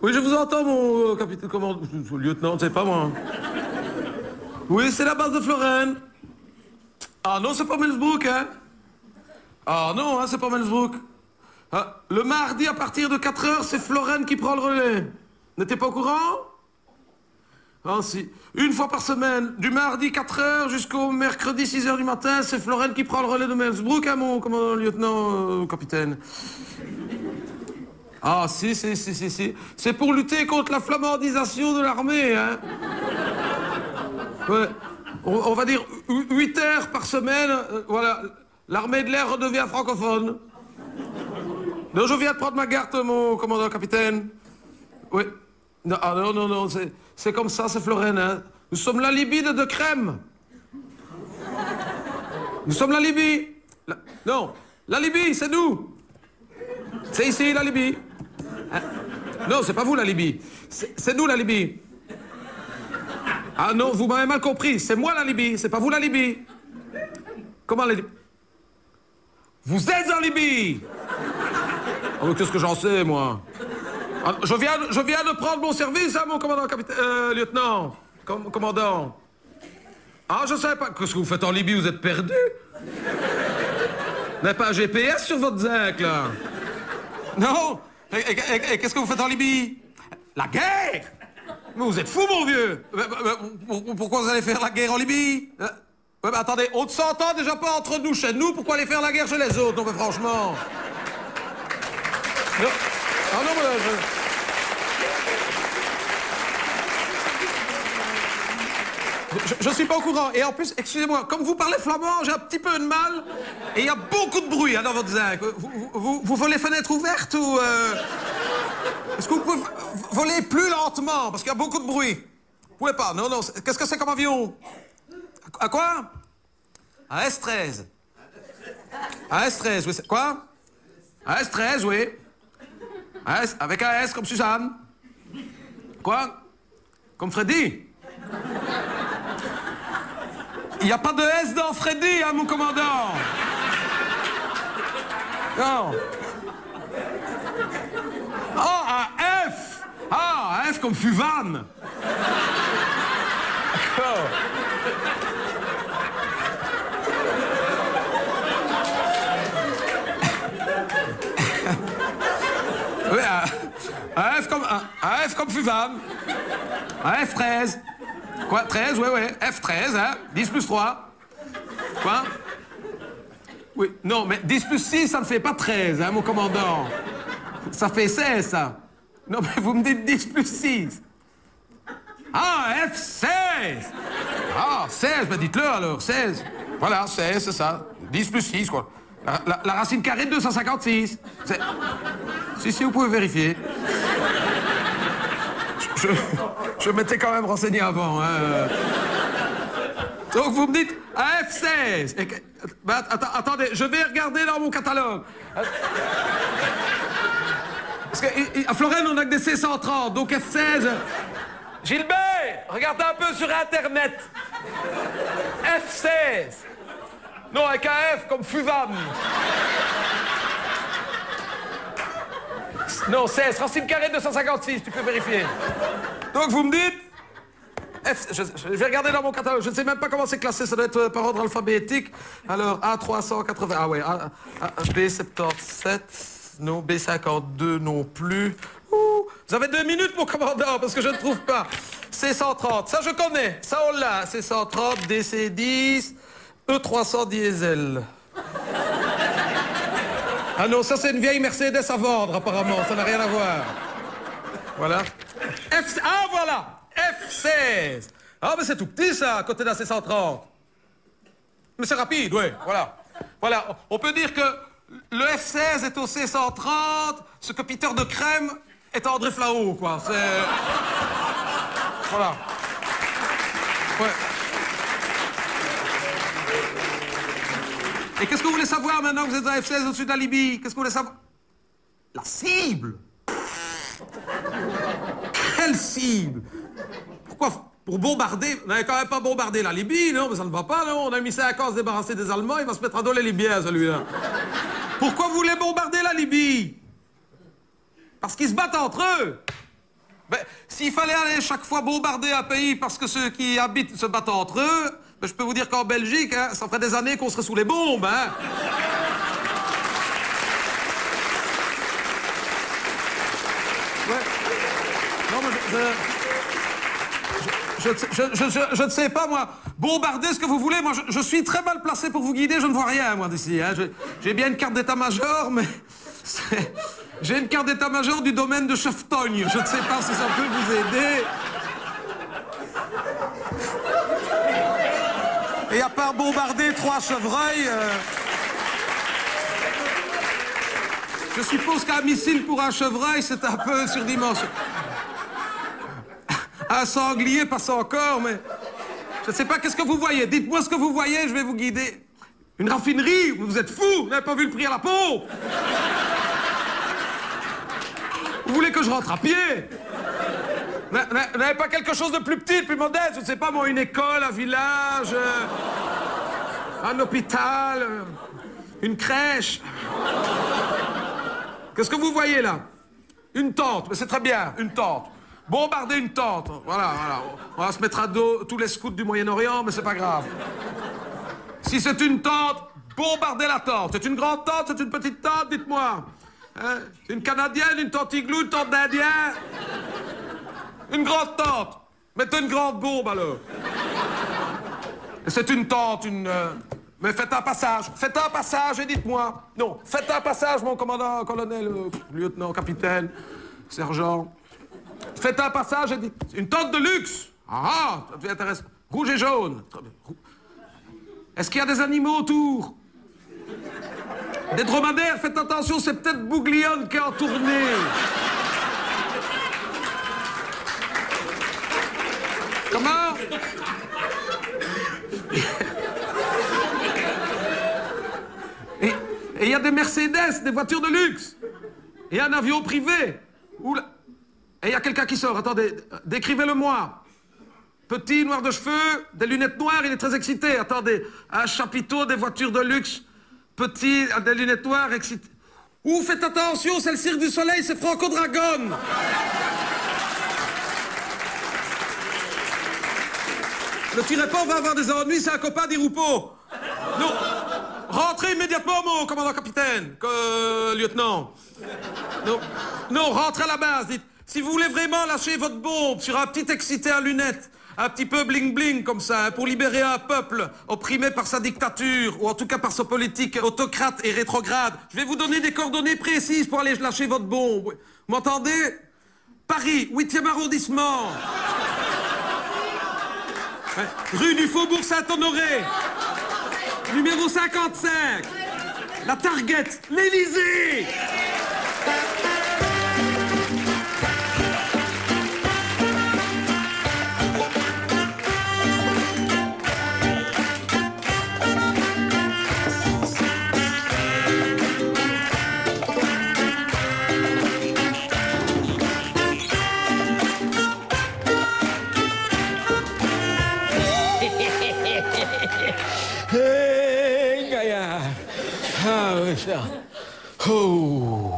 Oui, je vous entends, mon capitaine, lieutenant, c'est pas moi. Oui, c'est la base de Florène. Ah non, c'est pas Melsbrook, hein. Ah non, hein, c'est pas Melsbrook. Ah, le mardi, à partir de 4 h, c'est Florène qui prend le relais. N'étiez pas au courant? Ah si. Une fois par semaine, du mardi 4 h jusqu'au mercredi 6 h du matin, c'est Florène qui prend le relais de Melsbrook, hein, mon commandant, lieutenant, capitaine. Ah si. C'est pour lutter contre la flamandisation de l'armée, hein. Ouais. On va dire 8 heures par semaine, voilà. L'armée de l'air redevient francophone. Non, je viens de prendre ma garde, mon commandant capitaine. Oui. Non, ah, non, c'est comme ça, c'est Florène, hein. Nous sommes la Libye de crème. Nous sommes la Libye. Non, la Libye, c'est nous. C'est ici, la Libye. Hein? Non, c'est pas vous, la Libye. C'est nous, la Libye. Ah non, vous m'avez mal compris. C'est moi, la Libye. C'est pas vous, la Libye. Comment la Libye? Vous êtes en Libye. Oh, qu'est-ce que j'en sais, moi? Ah, je viens de prendre mon service, hein, mon commandant, lieutenant. Commandant. Ah, je sais pas. Qu'est-ce que vous faites en Libye? Vous êtes perdu? Vous n'avez pas un GPS sur votre zinc, là? Non. Et qu'est-ce que vous faites en Libye? La guerre? Mais vous êtes fou, mon vieux. Pourquoi vous allez faire la guerre en Libye? Ouais, mais attendez, on ne s'entend déjà pas entre nous, chez nous. Pourquoi aller faire la guerre chez les autres? Non, mais franchement. Non. Ah non, mais je suis pas au courant. Et en plus, excusez-moi, comme vous parlez flamand, j'ai un petit peu de mal. Et il y a beaucoup de bruit, hein, dans votre zinc. Vous volez les fenêtres ouvertes ou... Est-ce que vous pouvez voler plus lentement? Parce qu'il y a beaucoup de bruit. Vous pouvez pas, non. Qu'est-ce que c'est comme avion? À quoi? Un S-13. Un S-13, oui. Quoi? Un S-13, oui. Avec un S comme Suzanne. Quoi? Comme Freddy? Il n'y a pas de S dans Freddy, hein, mon commandant? Non. Oh, un F! Ah, un F comme Fuvan. D'accord. Oui, un F comme Fuvan. Un F13. Quoi, 13, ouais. F13, hein. 10 plus 3. Quoi? Oui, non, mais 10 plus 6, ça ne fait pas 13, hein, mon commandant. Ça fait 16, ça. Non, mais vous me dites 10 plus 6. Ah, F16. Ah, 16, ben dites-le alors, 16. Voilà, 16, c'est ça. 10 plus 6, quoi. La racine carrée de 256. Si, vous pouvez vérifier. Je m'étais quand même renseigné avant. Hein. Donc vous me dites un F16. Attendez, je vais regarder dans mon catalogue. Parce qu'à Florène, on n'a que des C130, donc F16. Gilbert, regardez un peu sur Internet. F16. Non, avec un F comme Fuvam. Non, 16, racine carrée de 256, tu peux vérifier. Donc vous me dites... je vais regarder dans mon catalogue, je ne sais même pas comment c'est classé, ça doit être par ordre alphabétique. Alors, A380, ah ouais, B77, non, B52 non plus. Ouh, vous avez 2 minutes, mon commandant, parce que je ne trouve pas. C130, ça je connais, ça on l'a. C130, DC10, E300 diesel. Ah non, ça c'est une vieille Mercedes à vendre, apparemment, ça n'a rien à voir. Voilà. Ah, voilà! F16. Ah, mais c'est tout petit, ça, à côté d'un C130. Mais c'est rapide, oui, voilà. Voilà, on peut dire que le F16 est au C130, ce que Peter de Crème est à André Flao, quoi. C'est... Voilà. Ouais. Et qu'est-ce que vous voulez savoir maintenant que vous êtes à F16 au-dessus de la Libye? Qu'est-ce que vous voulez savoir? La cible! Quelle cible? pourquoi? Pour bombarder? On n'avait quand même pas bombardé la Libye, non? Mais ça ne va pas, non? On a mis 5 ans à se débarrasser des Allemands, il va se mettre à dos les Libyens, celui-là. Pourquoi vous voulez bombarder la Libye? Parce qu'ils se battent entre eux. Ben, s'il fallait aller chaque fois bombarder un pays parce que ceux qui y habitent se battent entre eux, ben, je peux vous dire qu'en Belgique, hein, ça ferait des années qu'on serait sous les bombes, hein. Ouais. Non, mais je ne sais pas, moi. Bombardez ce que vous voulez. Moi, je suis très mal placé pour vous guider. Je ne vois rien, moi, d'ici. Hein. J'ai bien une carte d'état-major, mais... J'ai une carte d'état-major du domaine de Cheftogne. Je ne sais pas si ça peut vous aider. Et à part bombarder 3 chevreuils... Je suppose qu'un missile pour un chevreuil, c'est un peu surdimensionné. Un sanglier passe encore, mais... Je ne sais pas, qu'est-ce que vous voyez? Dites-moi ce que vous voyez, je vais vous guider. Une raffinerie? Vous êtes fous? Vous n'avez pas vu le prix à la pompe? Vous voulez que je rentre à pied? Vous n'avez pas quelque chose de plus petit, de plus modeste? Je ne sais pas, moi, une école, un village, un hôpital, une crèche. Qu'est-ce que vous voyez, là? Une tente, mais c'est très bien, une tente. Bombarder une tente, voilà. On va se mettre à dos tous les scouts du Moyen-Orient, mais c'est pas grave. Si c'est une tente, bombardez la tente. C'est une grande tente, c'est une petite tente, dites-moi. Hein? Une Canadienne, une tente igloo, une tente d'Indien. Une grande tente. Mettez une grande bombe, alors. C'est une tente, Mais faites un passage. Faites un passage et dites-moi. Non, faites un passage, mon commandant, colonel, lieutenant, capitaine, sergent. Faites un passage et dites... Une tente de luxe. Ah, ça devient intéressant. Rouge et jaune. Est-ce qu'il y a des animaux autour? Des dromadaires, faites attention, c'est peut-être Bouglione qui est en tournée. Comment? Et il y a des Mercedes, des voitures de luxe. Et un avion privé. Oula. Et il y a quelqu'un qui sort. Attendez, décrivez-le-moi. Petit, noir de cheveux, des lunettes noires, il est très excité. Attendez, un chapiteau, des voitures de luxe. Petit, des lunettes noires, excité. Ouh, faites attention, c'est le Cirque du Soleil, c'est Franco Dragon. Ne tirez pas, on va avoir des ennuis, c'est un copain d'Iroupeau. Non, rentrez immédiatement, mon commandant capitaine, lieutenant. Non, rentrez à la base, dites. Si vous voulez vraiment lâcher votre bombe sur un petit excité à lunettes, un petit peu bling-bling comme ça, hein, pour libérer un peuple opprimé par sa dictature, ou en tout cas par sa politique autocrate et rétrograde, je vais vous donner des coordonnées précises pour aller lâcher votre bombe. Vous m'entendez? Paris, 8e arrondissement. Ouais. Rue du Faubourg Saint-Honoré. Numéro 55. La Target, l'Élysée. Hey, Gaillard. Ah oui, ça. Oh.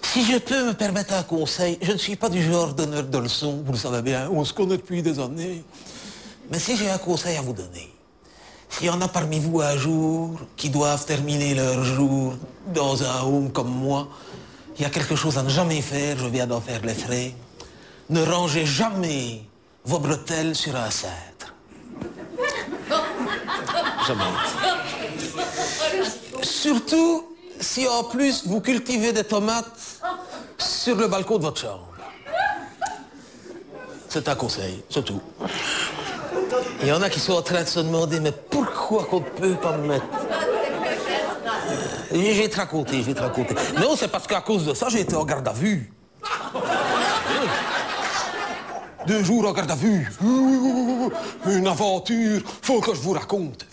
Si je peux me permettre un conseil, je ne suis pas du genre donneur de leçons, vous le savez bien, on se connaît depuis des années. Mais si j'ai un conseil à vous donner, s'il y en a parmi vous un jour qui doivent terminer leur jour dans un home comme moi, il y a quelque chose à ne jamais faire, je viens d'en faire les frais. Ne rangez jamais vos bretelles sur un cintre. Jamais. Surtout si en plus vous cultivez des tomates sur le balcon de votre chambre. C'est un conseil, c'est tout. Il y en a qui sont en train de se demander, mais pourquoi qu'on ne peut pas me mettre... Je vais te raconter. Non, c'est parce qu'à cause de ça, j'ai été en garde à vue. 2 jours en garde à vue. Une aventure. Faut que je vous raconte.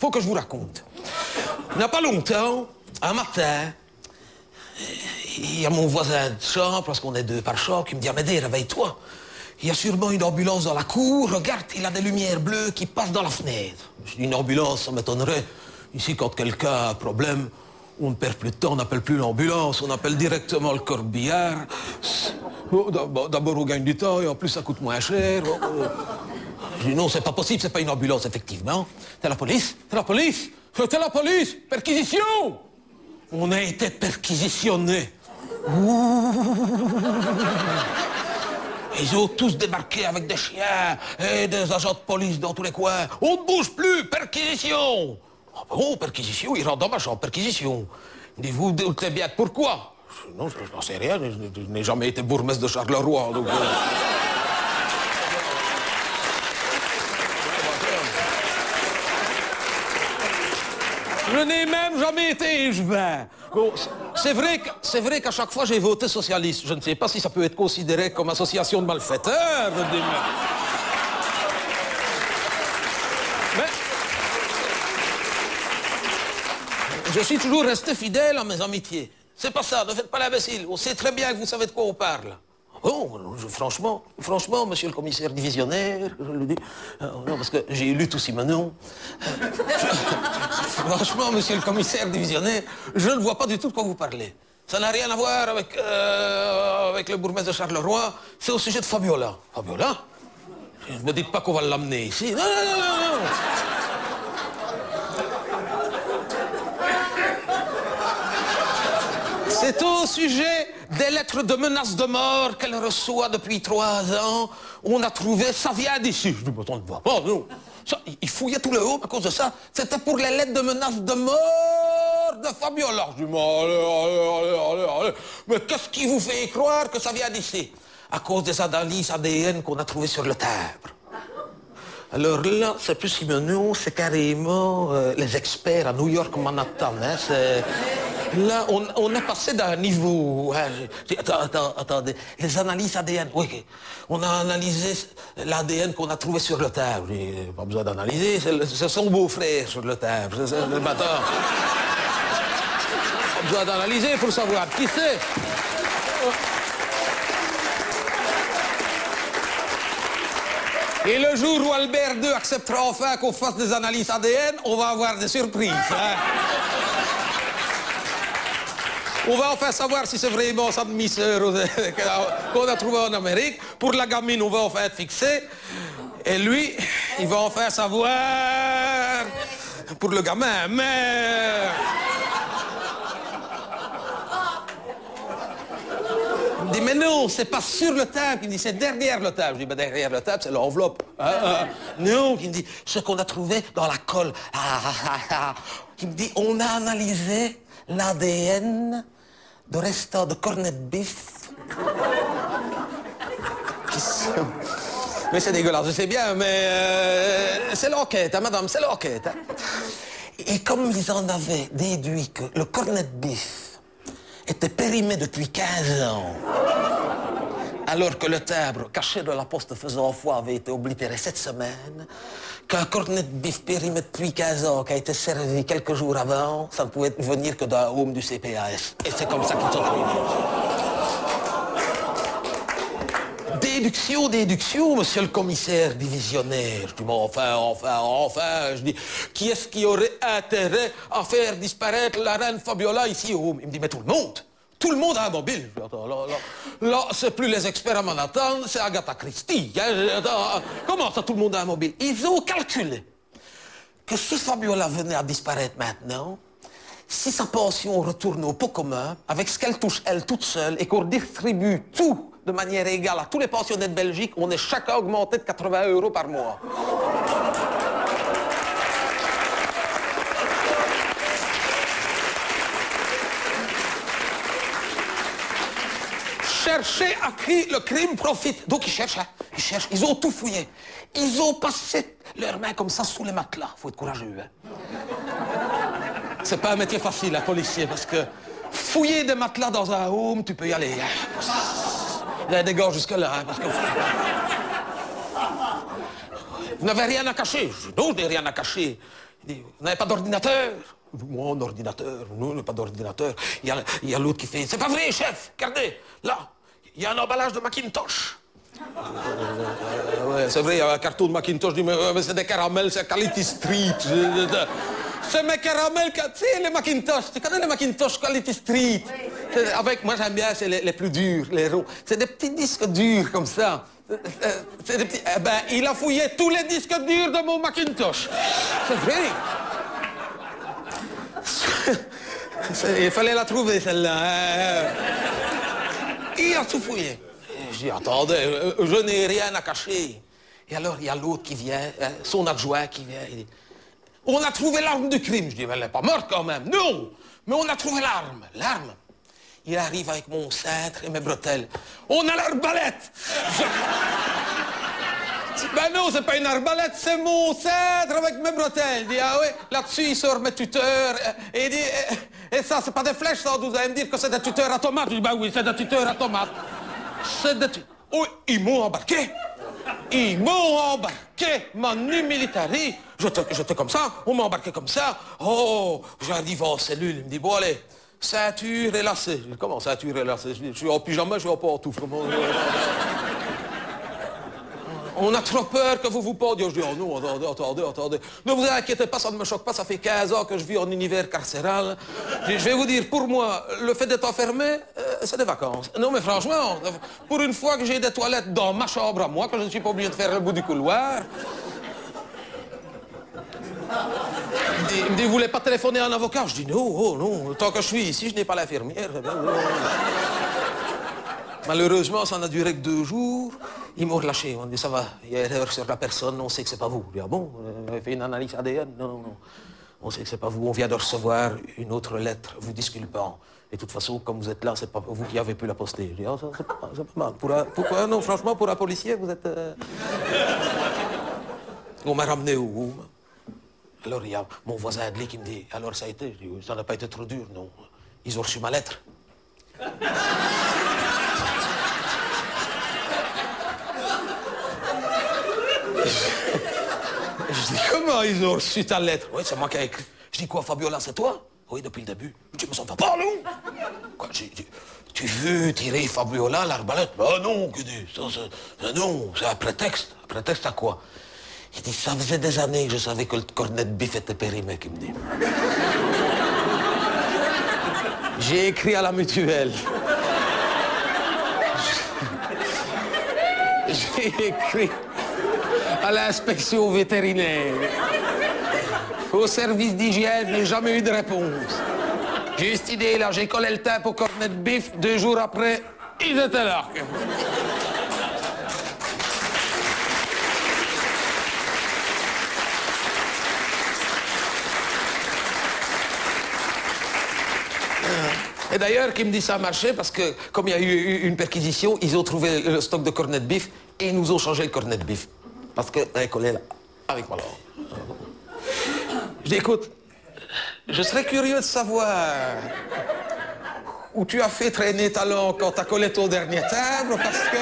Il n'y a pas longtemps, un matin, il y a mon voisin de chambre, parce qu'on est 2 par chambre, qui me dit « Amédée, réveille-toi. il y a sûrement une ambulance dans la cour. Regarde, il a des lumières bleues qui passent dans la fenêtre. Je dis, une ambulance, ça m'étonnerait. Ici, quand quelqu'un a un problème, on ne perd plus de temps, on n'appelle plus l'ambulance, on appelle directement le corbillard. Oh, d'abord, on gagne du temps et en plus, ça coûte moins cher. Je dis, non, c'est pas possible, c'est pas une ambulance, effectivement. C'est la police, c'est la police, c'est la police, perquisition. On a été perquisitionnés. Ils ont tous débarqué avec des chiens et des agents de police dans tous les coins. On ne bouge plus, perquisition. Ah bon, perquisition, ils rentrent dans ma chambre, perquisition. Vous doutez bien pourquoi? Non, je n'en sais rien, je n'ai jamais été bourgmestre de Charleroi, donc... Je n'ai même jamais été échevin. Bon, c'est vrai qu'à chaque fois j'ai voté socialiste. Je ne sais pas si ça peut être considéré comme association de malfaiteurs. Mais je suis toujours resté fidèle à mes amitiés. C'est pas ça, ne faites pas l'imbécile. On sait très bien que vous savez de quoi on parle. Oh, franchement, monsieur le commissaire divisionnaire, je le dis, non, parce que j'ai lu tout Simonon. Franchement, monsieur le commissaire divisionnaire, je ne vois pas du tout de quoi vous parlez. Ça n'a rien à voir avec le bourgmestre de Charleroi, c'est au sujet de Fabiola. Fabiola? Ne me dites pas qu'on va l'amener ici. Non, non, non, non, non. C'est au sujet des lettres de menaces de mort qu'elle reçoit depuis 3 ans. On a trouvé, ça vient d'ici. Je dis, mais on ne voit pas, non. Ça, il fouillait tout le haut à cause de ça. C'était pour les lettres de menaces de mort de Fabiola. Je dis, mais allez. Mais qu'est-ce qui vous fait croire que ça vient d'ici? À cause des analyses ADN qu'on a trouvées sur le timbre. Alors là, c'est plus Simonon, c'est carrément les experts à New York, Manhattan. Hein, là, on est passé d'un niveau... Hein, attendez, les analyses ADN, oui. On a analysé l'ADN qu'on a trouvé sur le timbre. Pas besoin d'analyser, c'est son beau-frère sur le timbre. C'est le bâtard. Pas besoin d'analyser pour savoir qui c'est. Et le jour où Albert II acceptera enfin qu'on fasse des analyses ADN, on va avoir des surprises. Hein. On va enfin savoir si c'est vraiment sa demi-sœur qu'on a trouvée en Amérique. Pour la gamine, on va enfin être fixé. Et lui, il va enfin savoir pour le gamin. Mais... Il me dit, mais non, c'est pas sur le timbre. Il me dit, c'est derrière le timbre. Je dis, ben derrière le timbre, c'est l'enveloppe. Non, il me dit, ce qu'on a trouvé dans la colle. Il me dit, on a analysé l'ADN de restants de cornet de bif. Mais c'est dégueulasse, je sais bien, mais c'est l'enquête, hein, madame, c'est l'enquête. Hein. Et comme ils en avaient déduit que le cornet de bif était périmé depuis 15 ans, alors que le timbre caché de la poste faisant foi avait été oblitéré cette semaine, qu'un cornet de bif périmé depuis 15 ans qui a été servi quelques jours avant, ça ne pouvait venir que d'un home du CPAS. Et c'est comme ça qu'ils sont trouvés. Déduction, monsieur le commissaire divisionnaire. Je dis, mais enfin, je dis, qui est-ce qui aurait intérêt à faire disparaître la reine Fabiola ici au home? Il me dit, mais tout le monde. Tout le monde a un mobile. Attends, là c'est plus les experts à Manhattan, c'est Agatha Christie. Attends, comment ça, tout le monde a un mobile? Ils ont calculé que si Fabiola venait à disparaître maintenant, si sa pension retourne au pot commun, avec ce qu'elle touche elle toute seule, et qu'on distribue tout de manière égale à tous les pensionnaires de Belgique, on est chacun augmenté de 80 € par mois. Chercher à qui le crime profite. Donc ils cherchent, ils ont tout fouillé. Ils ont passé leurs mains comme ça sous les matelas. Faut être courageux. Hein. C'est pas un métier facile, un policier, parce que fouiller des matelas dans un home, tu peux y aller. Hein. Il y a des gars jusque-là, hein, parce que... Vous n'avez rien à cacher. Je dis, non, je n'ai rien à cacher. Il dit, vous n'avez pas d'ordinateur? Moi, un ordinateur. Non, pas d'ordinateur. Il y a l'autre qui fait, c'est pas vrai, chef. Regardez, là, il y a un emballage de Macintosh. Ouais, c'est vrai, il y a un carton de Macintosh, je dis, mais c'est des caramels, c'est Quality Street. C'est mes caramels, tu sais, les Macintosh. Tu connais les Macintosh Quality Street? Oui. Avec, moi j'aime bien, c'est les plus durs, les ronds. C'est des petits disques durs comme ça. C'est des petits... Eh ben, il a fouillé tous les disques durs de mon Macintosh. C'est vrai. Il fallait la trouver, celle-là. Il a tout fouillé. Je dis, attendez, je n'ai rien à cacher. Et alors, il y a l'autre qui vient, son adjoint qui vient. Il dit, on a trouvé l'arme du crime. Je dis, mais elle n'est pas morte quand même. Non, mais on a trouvé l'arme. L'arme. Il arrive avec mon cintre et mes bretelles. On a l'arbalète. Ben non, c'est pas une arbalète, c'est mon cintre avec mes bretelles. Il dit, ah oui, là-dessus, il sort mes tuteurs. Et il dit, et ça, c'est pas des flèches, ça, vous allez me dire que c'est des tuteurs à tomates. Je dis, ben oui, c'est des tuteurs à tomates. C'est des tuteurs. Oh, ils m'ont embarqué. Ils m'ont embarqué, Manu Militari. J'étais comme ça, on m'a embarqué comme ça. Oh, j'arrive en cellule, il me dit, bon, allez, ceinture et lacets. Je dis, comment ceinture et lacets? Je suis en pyjama, je suis en pantoufle. On a trop peur que vous vous pendiez. Je dis, oh non, attendez. Ne vous inquiétez pas, ça ne me choque pas. Ça fait 15 ans que je vis en univers carcéral. Je vais vous dire, pour moi, le fait d'être enfermé, c'est des vacances. Non, mais franchement, pour une fois que j'ai des toilettes dans ma chambre à moi, que je ne suis pas obligé de faire le bout du couloir. Il me dit, vous voulez pas téléphoner à un avocat? Je dis, non, oh non, tant que je suis ici, je n'ai pas l'infirmière. Malheureusement, ça n'a duré que 2 jours. Ils m'ont relâché. On dit, ça va, il y a erreur sur la personne, on sait que c'est pas vous. Je dis, ah bon, vous avez fait une analyse ADN? Non. On sait que c'est pas vous. On vient de recevoir une autre lettre vous disculpant. Et de toute façon, comme vous êtes là, c'est pas vous qui avez pu la poster. Je dis, ah, c'est pas mal. Pourquoi? Non, franchement, pour un policier, vous êtes... On m'a ramené au room. Alors, il y a mon voisin de lit qui me dit, alors ça a été? Je dis, oui, ça n'a pas été trop dur, non. Ils ont reçu ma lettre. Je dis, comment ils ont reçu ta lettre? Oui, c'est moi qui ai écrit. Je dis, quoi, Fabiola, c'est toi? Oui, depuis le début. Je dis, mais ça ne va pas, non? Quoi, tu veux tirer Fabiola, l'arbalète? Ben non, non, c'est un prétexte. Un prétexte à quoi? Il dit, ça faisait des années que je savais que le cornet de bif était périmé, qu'il me dit. J'ai écrit à la mutuelle. J'ai écrit à l'inspection vétérinaire. Au service d'hygiène, je n'ai jamais eu de réponse. J'ai eu cette idée là, j'ai collé le tape au cornet de bif, 2 jours après, ils étaient là. Et d'ailleurs, qui me dit ça a marché parce que, comme il y a eu une perquisition, ils ont trouvé le stock de cornet de bif et ils nous ont changé le cornet de bif. Parce que est collé là, avec ma langue. Je dis, écoute, je serais curieux de savoir où tu as fait traîner ta langue quand tu as collé ton dernier timbre, parce que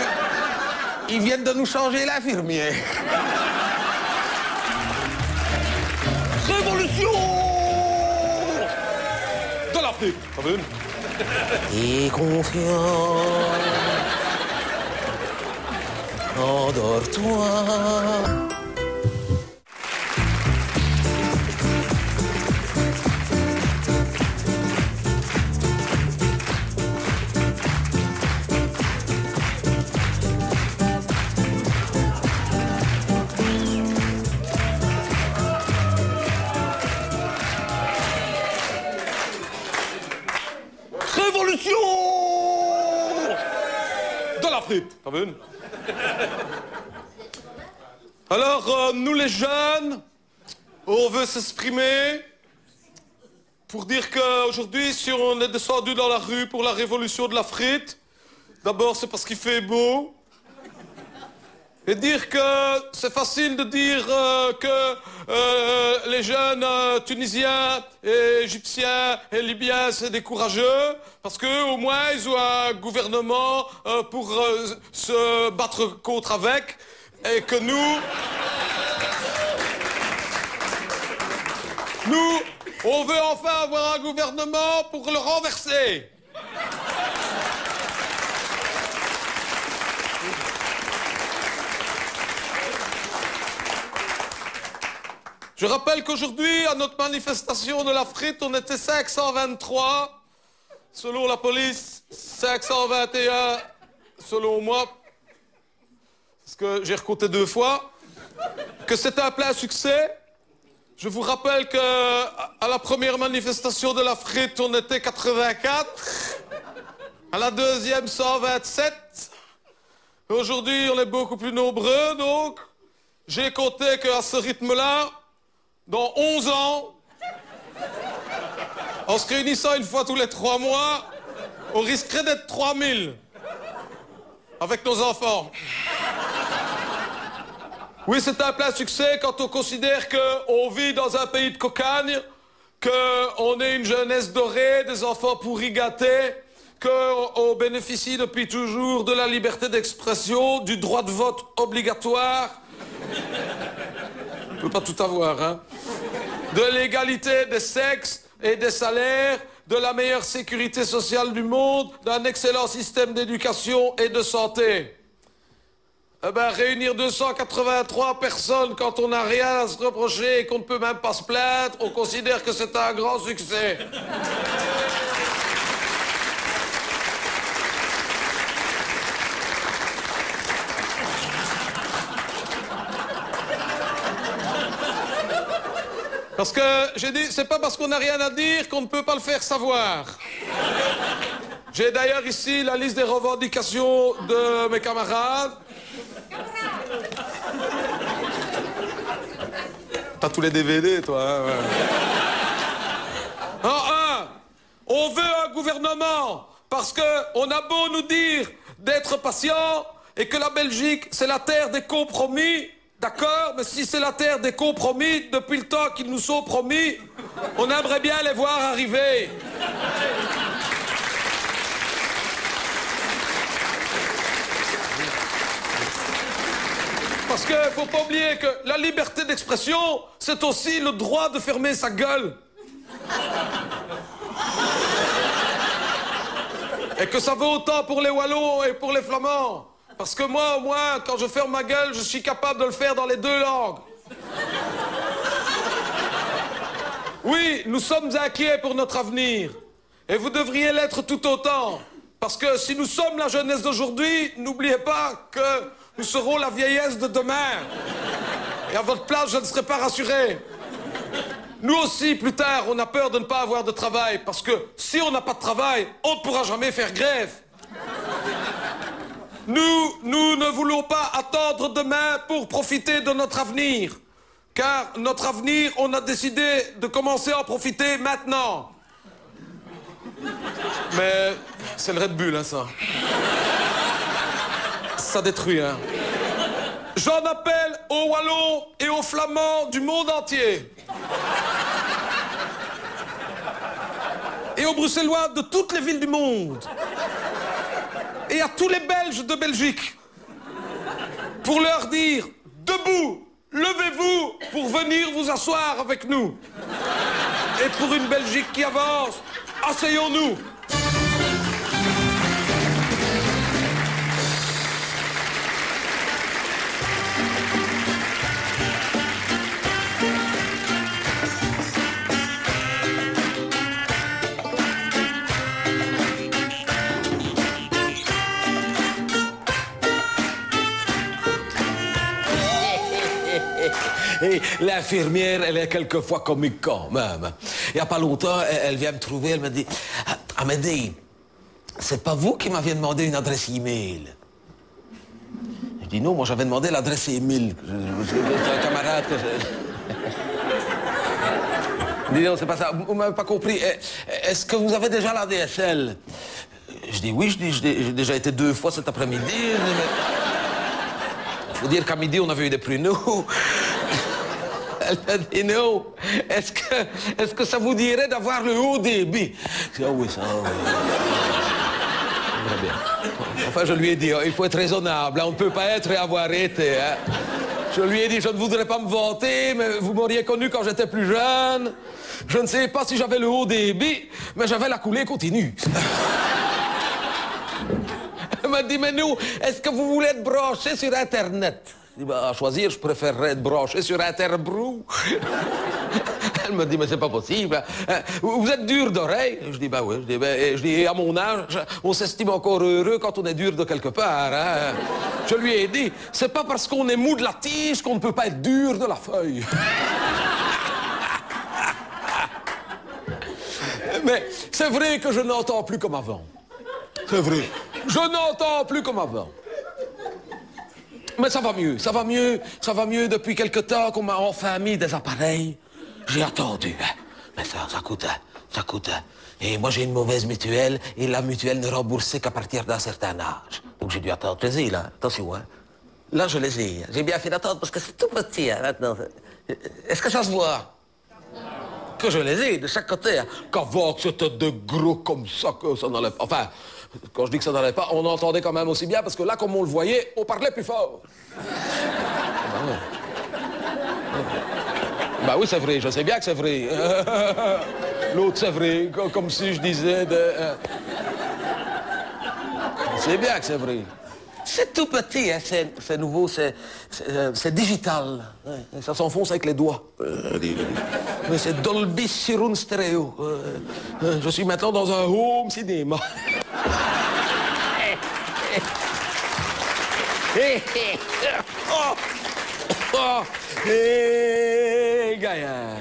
ils viennent de nous changer l'infirmière. Révolution de l'Afrique. Ça va? Et confiant, endors-toi. De l'Afrique, t'as vu? Alors, nous les jeunes, on veut s'exprimer pour dire qu'aujourd'hui, si on est descendu dans la rue pour la révolution de l'Afrique, d'abord c'est parce qu'il fait beau. Et dire que c'est facile de dire que les jeunes Tunisiens, et Égyptiens et Libyens, c'est des courageux, parce qu'eux, au moins, ils ont un gouvernement pour se battre contre avec, et que nous, on veut enfin avoir un gouvernement pour le renverser. Je rappelle qu'aujourd'hui, à notre manifestation de la frite, on était 523. Selon la police, 521 selon moi. Parce que j'ai recompté 2 fois. Que c'est un plein succès. Je vous rappelle qu'à la première manifestation de la frite, on était 84. À la deuxième, 127. Aujourd'hui, on est beaucoup plus nombreux, donc j'ai compté qu'à ce rythme-là, dans 11 ans, en se réunissant une fois tous les 3 mois, on risquerait d'être 3000 avec nos enfants. Oui, c'est un plein succès quand on considère qu'on vit dans un pays de cocagne, qu'on est une jeunesse dorée, des enfants pourris gâtés, qu'on bénéficie depuis toujours de la liberté d'expression, du droit de vote obligatoire. On ne peut pas tout avoir, hein. De l'égalité des sexes et des salaires, de la meilleure sécurité sociale du monde, d'un excellent système d'éducation et de santé. Eh ben, réunir 283 personnes quand on n'a rien à se reprocher et qu'on ne peut même pas se plaindre, on considère que c'est un grand succès. Parce que j'ai dit, c'est pas parce qu'on n'a rien à dire qu'on ne peut pas le faire savoir. J'ai d'ailleurs ici la liste des revendications de mes camarades. T'as tous les DVD, toi, hein, ouais. En 1, on veut un gouvernement parce qu'on a beau nous dire d'être patient et que la Belgique, c'est la terre des compromis. D'accord, mais si c'est la terre des compromis, depuis le temps qu'ils nous sont promis, on aimerait bien les voir arriver. Parce qu'il ne faut pas oublier que la liberté d'expression, c'est aussi le droit de fermer sa gueule. Et que ça vaut autant pour les Wallons et pour les Flamands. Parce que moi, au moins, quand je ferme ma gueule, je suis capable de le faire dans les 2 langues. Oui, nous sommes inquiets pour notre avenir. Et vous devriez l'être tout autant. Parce que si nous sommes la jeunesse d'aujourd'hui, n'oubliez pas que nous serons la vieillesse de demain. Et à votre place, je ne serai pas rassuré. Nous aussi, plus tard, on a peur de ne pas avoir de travail. Parce que si on n'a pas de travail, on ne pourra jamais faire grève. Nous ne voulons pas attendre demain pour profiter de notre avenir. Car notre avenir, on a décidé de commencer à en profiter maintenant. Mais c'est le Red Bull, hein, ça. Ça détruit, hein. J'en appelle aux Wallons et aux Flamands du monde entier. Et aux Bruxellois de toutes les villes du monde. Et à tous les Belges de Belgique, pour leur dire, debout, levez-vous pour venir vous asseoir avec nous. Et pour une Belgique qui avance, asseyons-nous. Et l'infirmière, elle est quelquefois comique quand même. Il n'y a pas longtemps, elle vient me trouver, elle me dit « Amédée, c'est pas vous qui m'aviez demandé une adresse e-mail ?» Je dis « Non, moi j'avais demandé l'adresse e-mail. C'est un camarade que je... » Je dis « Non, c'est pas ça, vous m'avez pas compris. Est-ce que vous avez déjà la DSL ?» Je dis « Oui, j'ai déjà été 2 fois cet après-midi. » Il faut dire qu'à midi, on avait eu des pruneaux. Elle m'a dit non. Est-ce que ça vous dirait d'avoir le haut débit? Je dis, ah oui, ça, oui. Très bien. Enfin, je lui ai dit, il faut être raisonnable, on ne peut pas être et avoir été. Hein. Je lui ai dit, je ne voudrais pas me vanter, mais vous m'auriez connu quand j'étais plus jeune. Je ne sais pas si j'avais le haut débit, mais j'avais la coulée continue. Elle m'a dit, mais nous, est-ce que vous voulez être branché sur Internet? Je dis, bah, à choisir, je préférerais être branché sur Interbrou. Elle me dit, mais c'est pas possible. Vous êtes dur d'oreille? Je dis, bah oui. Je dis, à mon âge, on s'estime encore heureux quand on est dur de quelque part. Hein. Je lui ai dit, c'est pas parce qu'on est mou de la tige qu'on ne peut pas être dur de la feuille. Mais c'est vrai que je n'entends plus comme avant. C'est vrai. Je n'entends plus comme avant. Mais ça va mieux, ça va mieux, ça va mieux depuis quelque temps qu'on m'a enfin mis des appareils. J'ai attendu, hein. Mais ça coûte, hein. Ça coûte, hein. Et moi j'ai une mauvaise mutuelle et la mutuelle ne remboursait qu'à partir d'un certain âge. Donc j'ai dû attendre. Je les ai là, attention, hein. Là je les ai. J'ai bien fait d'attendre parce que c'est tout petit, hein, maintenant. Est-ce que ça se voit? Que je les ai de chaque côté, hein. Qu'avant que c'était de gros comme ça que ça n'allait pas. Enfin, quand je dis que ça n'allait pas, on entendait quand même aussi bien parce que là, comme on le voyait, on parlait plus fort. Bah oui, c'est vrai, je sais bien que c'est vrai. L'autre, c'est vrai, comme si je disais de... Je sais bien que c'est vrai. C'est tout petit, hein, c'est nouveau, c'est digital. Ouais, ça s'enfonce avec les doigts. Mais c'est Dolby Surround Stereo. Je suis maintenant dans un home cinéma. Gaillard.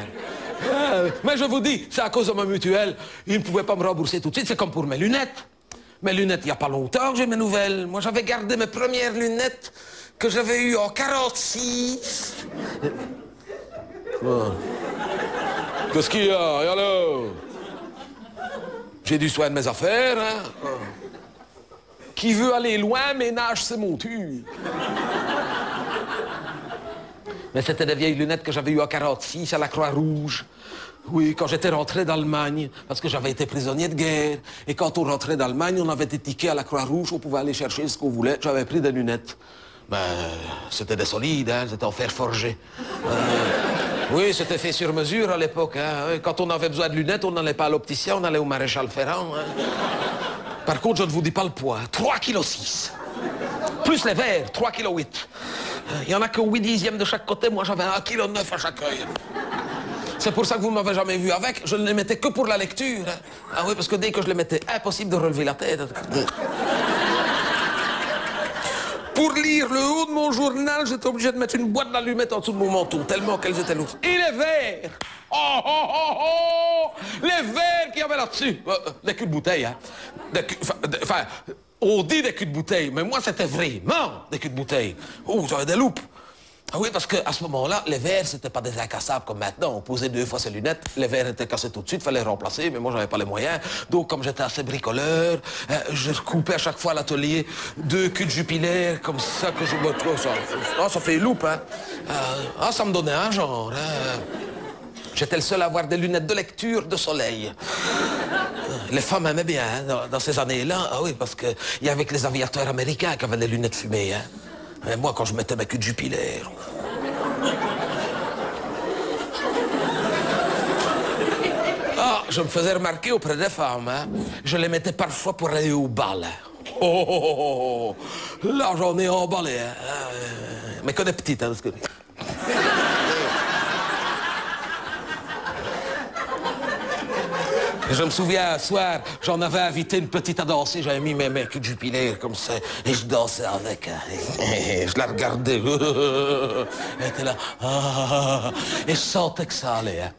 Mais je vous dis, c'est à cause de ma mutuelle. Ils ne pouvaient pas me rembourser tout de suite. C'est comme pour mes lunettes. Mes lunettes, il n'y a pas longtemps que j'ai mes nouvelles. Moi, j'avais gardé mes premières lunettes que j'avais eues en 46. Oh. Qu'est-ce qu'il y a? Et alors? J'ai du soin de mes affaires, hein? Oh. Qui veut aller loin, ménage ses montures. Mais c'était des vieilles lunettes que j'avais eues en 46 à la Croix-Rouge. Oui, quand j'étais rentré d'Allemagne, parce que j'avais été prisonnier de guerre. Et quand on rentrait d'Allemagne, on avait des tickets à la Croix-Rouge, on pouvait aller chercher ce qu'on voulait. J'avais pris des lunettes. Ben, c'était des solides, hein, c'était en fer forgé. Oui, c'était fait sur mesure à l'époque. Hein. Quand on avait besoin de lunettes, on n'allait pas à l'opticien, on allait au maréchal Ferrand. Hein. Par contre, je ne vous dis pas le poids. 3,6 kg. Plus les verres, 3,8 kg. Il y en a que 8 dixièmes de chaque côté. Moi, j'avais 1,9 kg à chaque œil. C'est pour ça que vous ne m'avez jamais vu avec. Je ne les mettais que pour la lecture. Hein. Ah oui, parce que dès que je les mettais, impossible de relever la tête. Pour lire le haut de mon journal, j'étais obligé de mettre une boîte d'allumettes en dessous de mon manteau, tellement qu'elles étaient lourdes. Et les verres! Oh, oh, oh, oh! Les verres qu'il y avait là-dessus! Des culs de bouteille, hein. Enfin, on dit des culs de bouteille, mais moi, c'était vraiment des culs de bouteille. Oh, j'avais des loupes. Ah oui, parce qu'à ce moment-là, les verres, c'était pas des incassables comme maintenant. On posait 2 fois ses lunettes, les verres étaient cassés tout de suite, fallait les remplacer, mais moi, j'avais pas les moyens. Donc, comme j'étais assez bricoleur, je recoupais à chaque fois à l'atelier 2 culs de Jupiler, comme ça que je me trouve. Ça fait loupe, hein. Ça me donnait un genre, hein. J'étais le seul à avoir des lunettes de lecture de soleil. Les femmes aimaient bien, hein, dans ces années-là. Ah oui, parce qu'il y avait que les aviateurs américains qui avaient des lunettes fumées, hein. Mais moi, quand je mettais mes culs de Jupiler... Ah, je me faisais remarquer auprès des femmes, hein. Je les mettais parfois pour aller au bal. Hein. Oh, là, j'en ai emballé, hein. Mais que des petites, hein, parce que... Je me souviens, un soir, j'en avais invité une petite à danser, j'avais mis mes culs de Jupiler comme ça, et je dansais avec, hein. Et je la regardais, elle était là, et je sentais que ça allait, hein.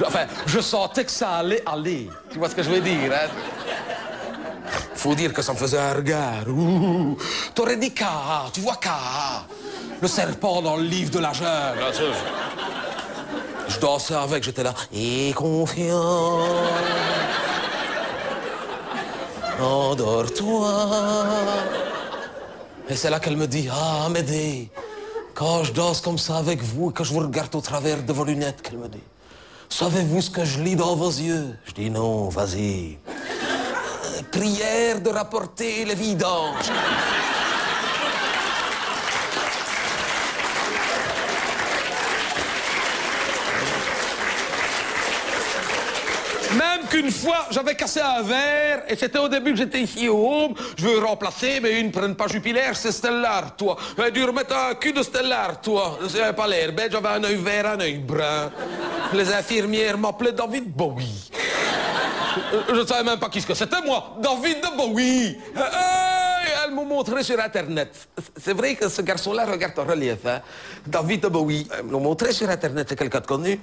Enfin, je sentais que ça allait aller, tu vois ce que je veux dire, hein. Faut dire que ça me faisait un regard, t'aurais dit K, tu vois K, le serpent dans le livre de la jungle. Je dansais avec, j'étais là, et confiant. Endors-toi. Et c'est là qu'elle me dit, Amédée, quand je danse comme ça avec vous et que je vous regarde au travers de vos lunettes, qu'elle me dit, savez-vous ce que je lis dans vos yeux? Je dis non, vas-y. Prière de rapporter les vidanges. Même qu'une fois, j'avais cassé un verre, et c'était au début que j'étais ici au home. Je veux remplacer, mais une prenne pas Jupiler, c'est Stellar, toi. J'aurais dû remettre un cul de Stellar, toi. J'avais pas l'air bête, j'avais un œil vert, un œil brun. Les infirmières m'appelaient David Bowie. Je ne savais même pas qui c'était, moi. David Bowie. Elle m'a montré sur Internet. C'est vrai que ce garçon-là regarde en relief, hein. David Bowie. Elle me l'a montré sur Internet, c'est quelqu'un de connu.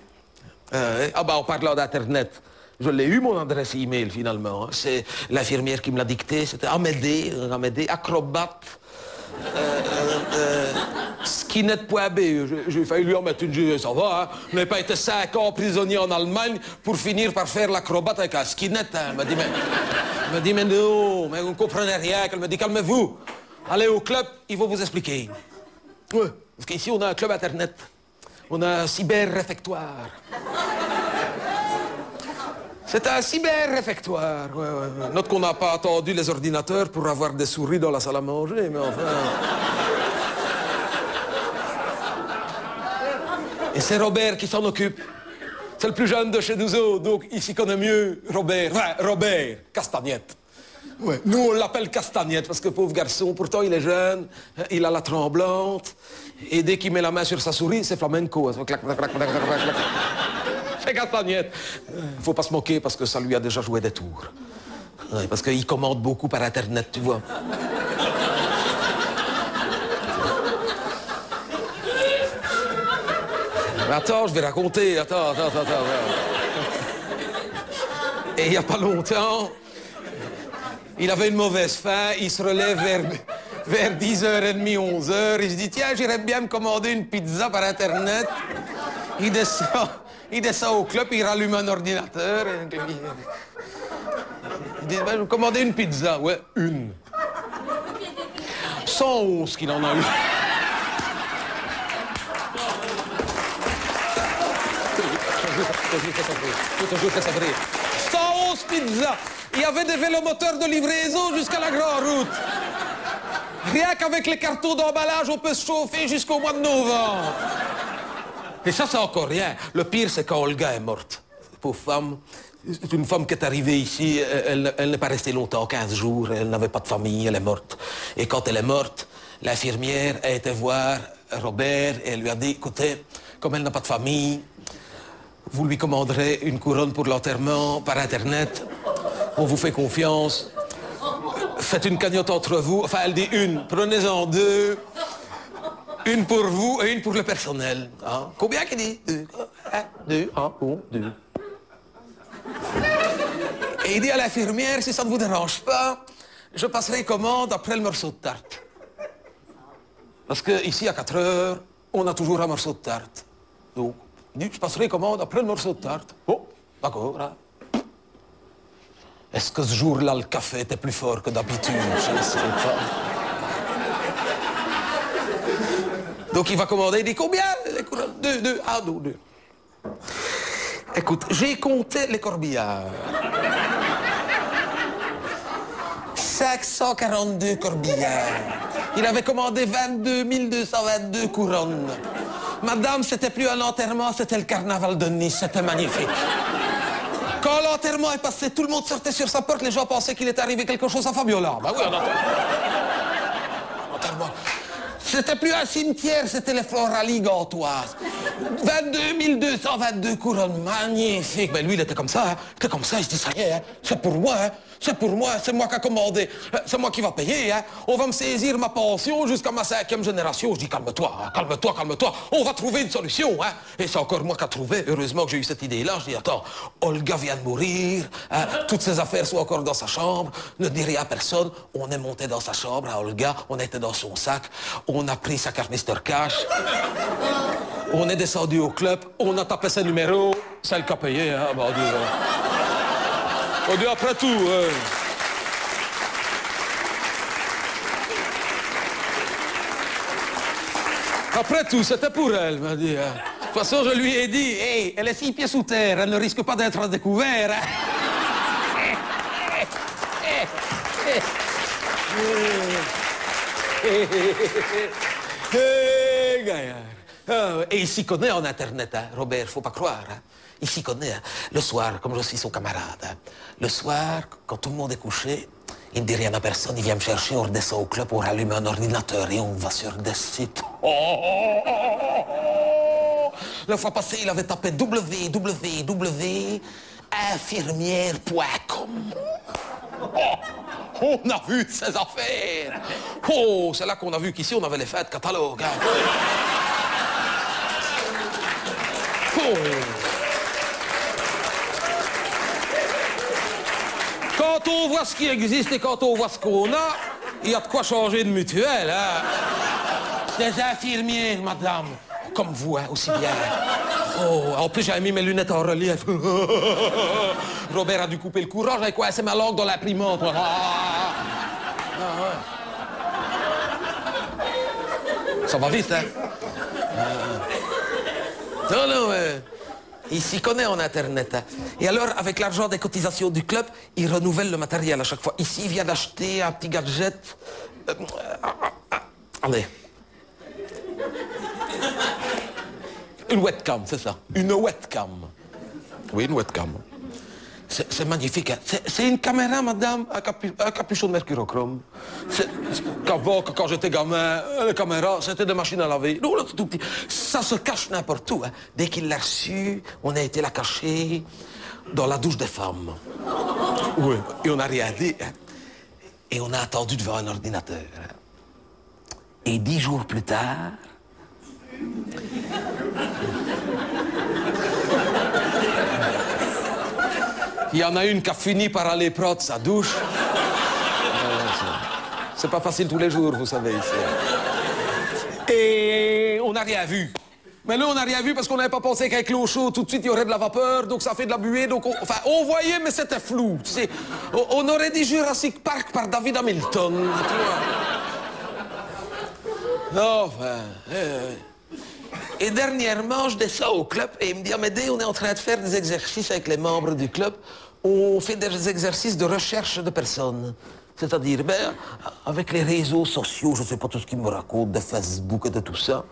En parlant d'Internet, je l'ai eu, mon adresse email, finalement. C'est l'infirmière qui me l'a dicté. C'était Amédée, acrobate, skinhead.be. J'ai failli lui en mettre une, ça va, hein. Je n'ai pas été 5 ans prisonnier en Allemagne pour finir par faire l'acrobate avec un skinhead, hein. Elle m'a dit, mais non, mais vous ne comprenez rien. Elle me dit, calmez-vous. Allez au club, il va vous expliquer. Ouais, parce qu'ici, on a un club Internet. On a un cyber-réfectoire. C'est un cyber-réfectoire. Ouais. Note qu'on n'a pas attendu les ordinateurs pour avoir des souris dans la salle à manger, mais enfin... Et c'est Robert qui s'en occupe. C'est le plus jeune de chez nous autres, donc il s'y connaît mieux, Robert. Enfin, Robert, Castagnette. Ouais. Nous, on l'appelle Castagnette, parce que pauvre garçon, pourtant il est jeune, il a la tremblante, et dès qu'il met la main sur sa souris, c'est flamenco. Clac, clac, clac, clac, clac, clac. C'est Castagnette. Faut pas se moquer, parce que ça lui a déjà joué des tours. Ouais, parce qu'il commande beaucoup par Internet, tu vois. Attends, je vais raconter, attends. Et il n'y a pas longtemps, il avait une mauvaise faim, il se relève vers 10h30, 11h, il se dit, tiens, j'irais bien me commander une pizza par Internet. Il descend au club, il rallume un ordinateur. Il dit, ben, je vais commander une pizza. Ouais, une. 111 qu'il en a eu. Toujours fait s'abrir. 111 pizzas. Il y avait des vélomoteurs de livraison jusqu'à la grande route. Rien qu'avec les cartons d'emballage, on peut se chauffer jusqu'au mois de novembre. Et ça, c'est encore rien. Le pire, c'est quand Olga est morte. Pauvre femme. C'est une femme qui est arrivée ici. Elle n'est pas restée longtemps, 15 jours. Elle n'avait pas de famille, elle est morte. Et quand elle est morte, l'infirmière a été voir Robert et elle lui a dit, écoutez, comme elle n'a pas de famille, vous lui commanderez une couronne pour l'enterrement par Internet. On vous fait confiance. Faites une cagnotte entre vous. Enfin, elle dit une. Prenez-en deux. Une pour vous et une pour le personnel. Hein? Combien qu'il dit? Deux. Deux. Et il dit à l'infirmière, si ça ne vous dérange pas, je passerai commande après le morceau de tarte. Parce qu'ici, à 4 heures, on a toujours un morceau de tarte. Donc, il dit, je passerai commande après le morceau de tarte. Oh, d'accord. Hein. Est-ce que ce jour-là, le café était plus fort que d'habitude? Je ne sais pas. Donc, il va commander, il dit, combien? Deux. Deux. Écoute, j'ai compté les corbillards. 542 corbillards. Il avait commandé 22 222 couronnes. Madame, c'était plus un enterrement, c'était le carnaval de Nice, c'était magnifique. Quand l'enterrement est passé, tout le monde sortait sur sa porte, les gens pensaient qu'il était arrivé quelque chose à Fabiola. Ben oui, un enterrement. C'était plus un cimetière, c'était les Floralies gantoises. 22 222 couronnes, magnifique. Mais lui, il était comme ça, hein. Il était comme ça, il se dit, ça y est, hein. C'est pour moi, hein. C'est pour moi, c'est moi qui a commandé. C'est moi qui va payer, hein. On va me saisir ma pension jusqu'à ma 5e génération. Je dis, calme-toi, hein. Calme-toi. On va trouver une solution, hein. Et c'est encore moi qui a trouvé. Heureusement que j'ai eu cette idée-là. Je dis, attends, Olga vient de mourir, hein. Toutes ses affaires sont encore dans sa chambre. Ne dis rien à personne. On est monté dans sa chambre à Olga, on était dans son sac. On a pris sa carte Mr. Cash. On est descendu au club, on a tapé ses numéros. C'est elle qui a payé, hein. Bah, on dit après tout. Après tout, c'était pour elle, m'a dit. Hein. De toute façon, je lui ai dit, hey, elle est 6 pieds sous terre, elle ne risque pas d'être à découvert. Hein. Gaillard. Et il s'y connaît en Internet, hein, Robert, faut pas croire. Hein. Il s'y connaît. Hein. Le soir, comme je suis son camarade, hein, le soir, quand tout le monde est couché, il ne dit rien à personne, il vient me chercher, on redescend au club, on rallume un ordinateur et on va sur des sites. La fois passée, il avait tapé www.infirmière.com. On a vu ces affaires. Oh, c'est là qu'on a vu qu'ici, on avait les fêtes catalogues. Hein. Oh. Quand on voit ce qui existe et quand on voit ce qu'on a, il y a de quoi changer de mutuelle. Hein. Des infirmiers, madame, comme vous, hein, aussi bien. Oh, en plus, j'avais mis mes lunettes en relief. Robert a dû couper le courant, j'avais coincé ma langue dans l'imprimante. Ça va vite, hein? Non, il s'y connaît en Internet. Hein. Et alors, avec l'argent des cotisations du club, il renouvelle le matériel à chaque fois. Ici, il vient d'acheter un petit gadget. Allez. Une webcam, c'est ça. Une webcam. Oui, une webcam. C'est magnifique. Hein. C'est une caméra, madame, un capuchon de mercurochrome. Quand j'étais gamin, les caméras, c'était des machines à laver. Non, là, c'est tout petit. Ça se cache n'importe où. Hein. Dès qu'il l'a reçu, on a été la cacher dans la douche des femmes. Oui. Et on n'a rien dit. Hein. Et on a attendu devant un ordinateur. Hein. Et 10 jours plus tard... Il y en a une qui a fini par aller prendre sa douche. C'est pas facile tous les jours, vous savez, ici. Et on n'a rien vu. Mais là, on n'a rien vu parce qu'on n'avait pas pensé qu'avec l'eau chaude, tout de suite, il y aurait de la vapeur, donc ça fait de la buée. Donc on voyait, mais c'était flou. Tu sais. On aurait dit Jurassic Park par David Hamilton. Tu vois. Enfin... Et dernièrement, je descends au club et il me dit « Amédée, on est en train de faire des exercices avec les membres du club. On fait des exercices de recherche de personnes. C'est-à-dire, avec les réseaux sociaux, je ne sais pas tout ce qu'ils me racontent, de Facebook et de tout ça.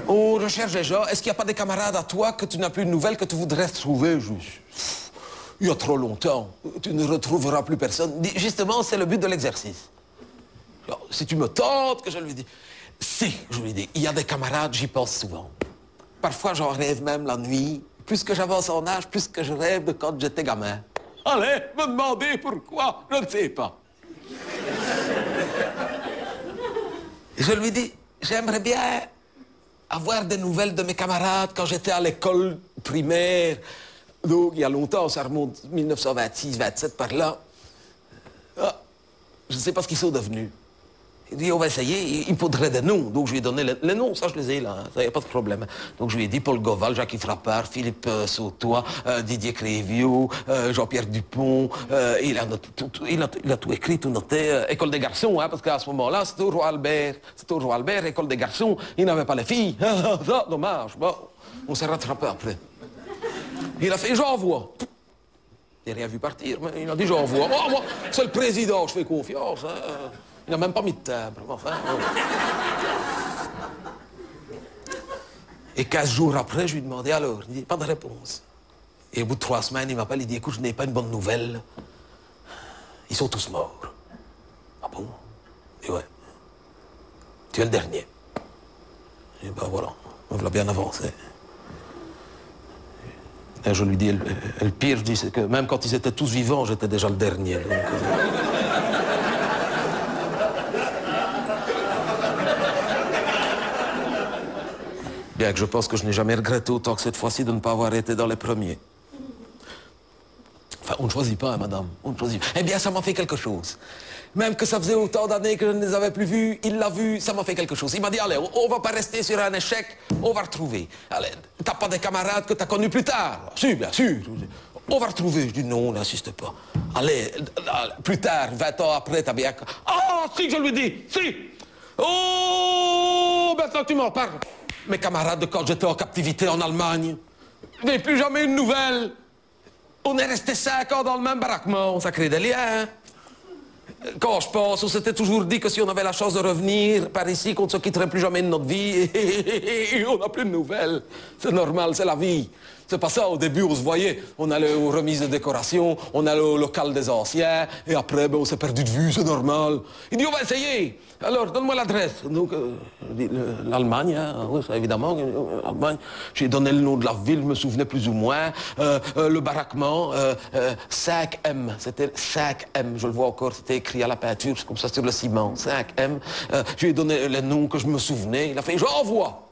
On recherche les gens. Est-ce qu'il n'y a pas des camarades à toi que tu n'as plus de nouvelles, que tu voudrais trouver juste? Il y a trop longtemps. Tu ne retrouveras plus personne. Justement, c'est le but de l'exercice. Si tu me tentes, que je lui dis... Si, je lui dis, il y a des camarades, j'y pense souvent. Parfois, j'en rêve même la nuit. Plus que j'avance en âge, plus que je rêve de quand j'étais gamin. Allez, me demander pourquoi, je ne sais pas. Je lui dis, j'aimerais bien avoir des nouvelles de mes camarades quand j'étais à l'école primaire. Donc, il y a longtemps, ça remonte 1926, 27 par là. Ah, je ne sais pas ce qu'ils sont devenus. Il dit, on va essayer, il me faudrait des noms. Donc je lui ai donné les noms, ça je les ai là, ça y a pas de problème. Donc je lui ai dit Paul Goval, Jacques Frappard, Philippe Sautois, Didier Créviau, Jean-Pierre Dupont. Il a tout écrit, tout noté. École des garçons, hein, parce qu'à ce moment-là, c'était au Roi Albert. C'était au Roi Albert, école des garçons, il n'avait pas les filles. Ça, dommage. Bon, on s'est rattrapé après. Il a fait, j'envoie. Il n'a rien vu partir, mais il a dit, j'envoie. Oh, moi, c'est le président, je fais confiance. Hein. Il n'a même pas mis de timbre, enfin... Et 15 jours après, je lui ai demandé alors. Il dit, pas de réponse. Et au bout de 3 semaines, il m'appelle, il dit, écoute, je n'ai pas une bonne nouvelle. Ils sont tous morts. Ah bon? Et ouais. Tu es le dernier. Et ben voilà, on l'a bien avancé. Et je lui dis, le pire, je dis, c'est que même quand ils étaient tous vivants, j'étais déjà le dernier. Donc, bien que je pense que je n'ai jamais regretté autant que cette fois-ci de ne pas avoir été dans les premiers. Enfin, on ne choisit pas, hein, madame. On ne choisit pas. Eh bien, ça m'a fait quelque chose. Même que ça faisait autant d'années que je ne les avais plus vus, il l'a vu, ça m'a fait quelque chose. Il m'a dit, allez, on va pas rester sur un échec, on va retrouver. Allez, t'as pas des camarades que t'as connus plus tard? Si, bien sûr. On va retrouver. Je dis, non, n'insiste pas. Allez, plus tard, 20 ans après, t'as bien... Ah, si, je lui dis, si. Oh, maintenant tu m'en parles. Mes camarades de quand j'étais en captivité en Allemagne. Je n'ai plus jamais une nouvelle. On est resté 5 ans dans le même baraquement. Ça crée des liens. Quand je pense, on s'était toujours dit que si on avait la chance de revenir par ici, qu'on ne se quitterait plus jamais de notre vie, et on n'a plus de nouvelles. C'est normal, c'est la vie. C'est pas ça, au début, on se voyait, on allait aux remises de décoration, on allait au local des anciens, et après, ben, on s'est perdu de vue, c'est normal. Il dit, on va essayer. Alors, donne-moi l'adresse. Donc, l'Allemagne, hein, oui, ça, évidemment, l'Allemagne. J'ai donné le nom de la ville, je me souvenais plus ou moins. Le baraquement, 5M, c'était 5M, je le vois encore, c'était écrit à la peinture, comme ça, sur le ciment, 5M. Je lui ai donné les noms que je me souvenais, il a fait, j'envoie.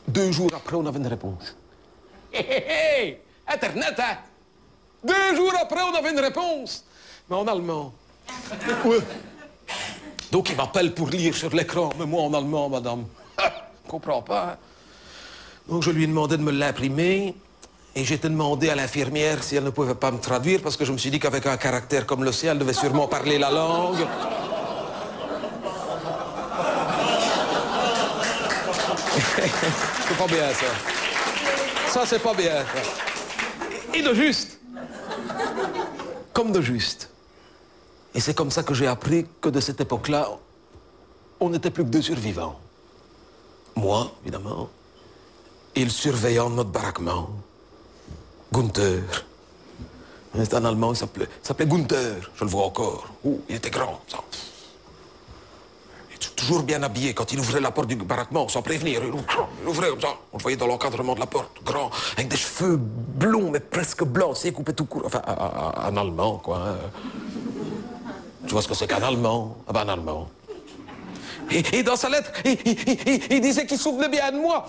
2 jours après, on avait une réponse. Internet, hein? 2 jours après, on avait une réponse. Mais en allemand. Ouais. Donc, il m'appelle pour lire sur l'écran. Mais moi, en allemand, madame. Je ne comprends pas. Hein? Donc, je lui ai demandé de me l'imprimer. Et j'ai demandé à l'infirmière si elle ne pouvait pas me traduire, parce que je me suis dit qu'avec un caractère comme le sien, elle devait sûrement parler la langue. C'est pas bien, ça. Ça, c'est pas bien, ça. Et de juste. Comme de juste. Et c'est comme ça que j'ai appris que de cette époque-là, on n'était plus que 2 survivants. Moi, évidemment, et le surveillant de notre baraquement, Gunther. C'était un Allemand, il s'appelait Gunther, je le vois encore. Oh, il était grand, ça. Toujours bien habillé. Quand il ouvrait la porte du baraquement, sans prévenir, il ouvrait comme ça. On le voyait dans l'encadrement de la porte, grand, avec des cheveux blonds, mais presque blancs, c'est coupé tout court. Enfin, un Allemand, quoi. Hein. Tu vois ce que c'est qu'un Allemand? Ah ben, un Allemand. Et dans sa lettre, il disait qu'il se souvenait bien de moi,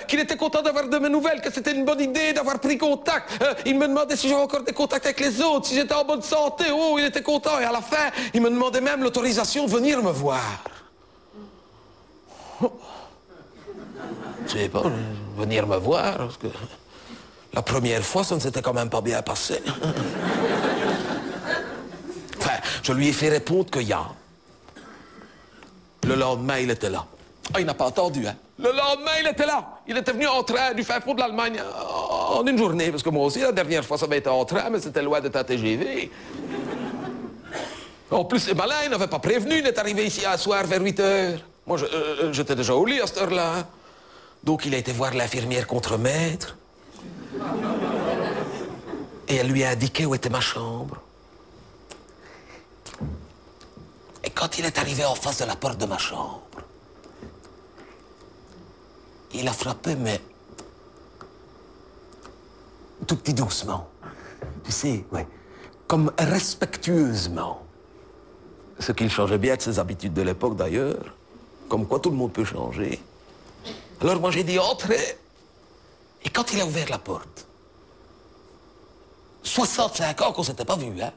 qu'il était content d'avoir de mes nouvelles, que c'était une bonne idée d'avoir pris contact. Il me demandait si j'avais encore des contacts avec les autres, si j'étais en bonne santé. Oh, il était content. Et à la fin, il me demandait même l'autorisation de venir me voir. Oh. Je sais pas, venir me voir, parce que la première fois, ça ne s'était quand même pas bien passé. Enfin, je lui ai fait répondre qu'il y a. Le lendemain, il était là. Ah, il n'a pas attendu, hein. Le lendemain, il était là. Il était venu en train du fin fond de l'Allemagne en une journée. Parce que moi aussi, la dernière fois, ça avait été en train, mais c'était loin d'être un TGV. En plus, c'est malin, il n'avait pas prévenu. Il est arrivé ici un soir vers 8 heures. Moi, j'étais déjà au lit à cette heure-là. Hein. Donc, il a été voir l'infirmière contre-maître. Et elle lui a indiqué où était ma chambre. Et quand il est arrivé en face de la porte de ma chambre, il a frappé, mais tout petit doucement. Tu sais, ouais, comme respectueusement. Ce qu'il changeait bien de ses habitudes de l'époque, d'ailleurs. Comme quoi tout le monde peut changer. Alors moi, j'ai dit, entrez. Et quand il a ouvert la porte, 65 ans qu'on ne s'était pas vu, hein.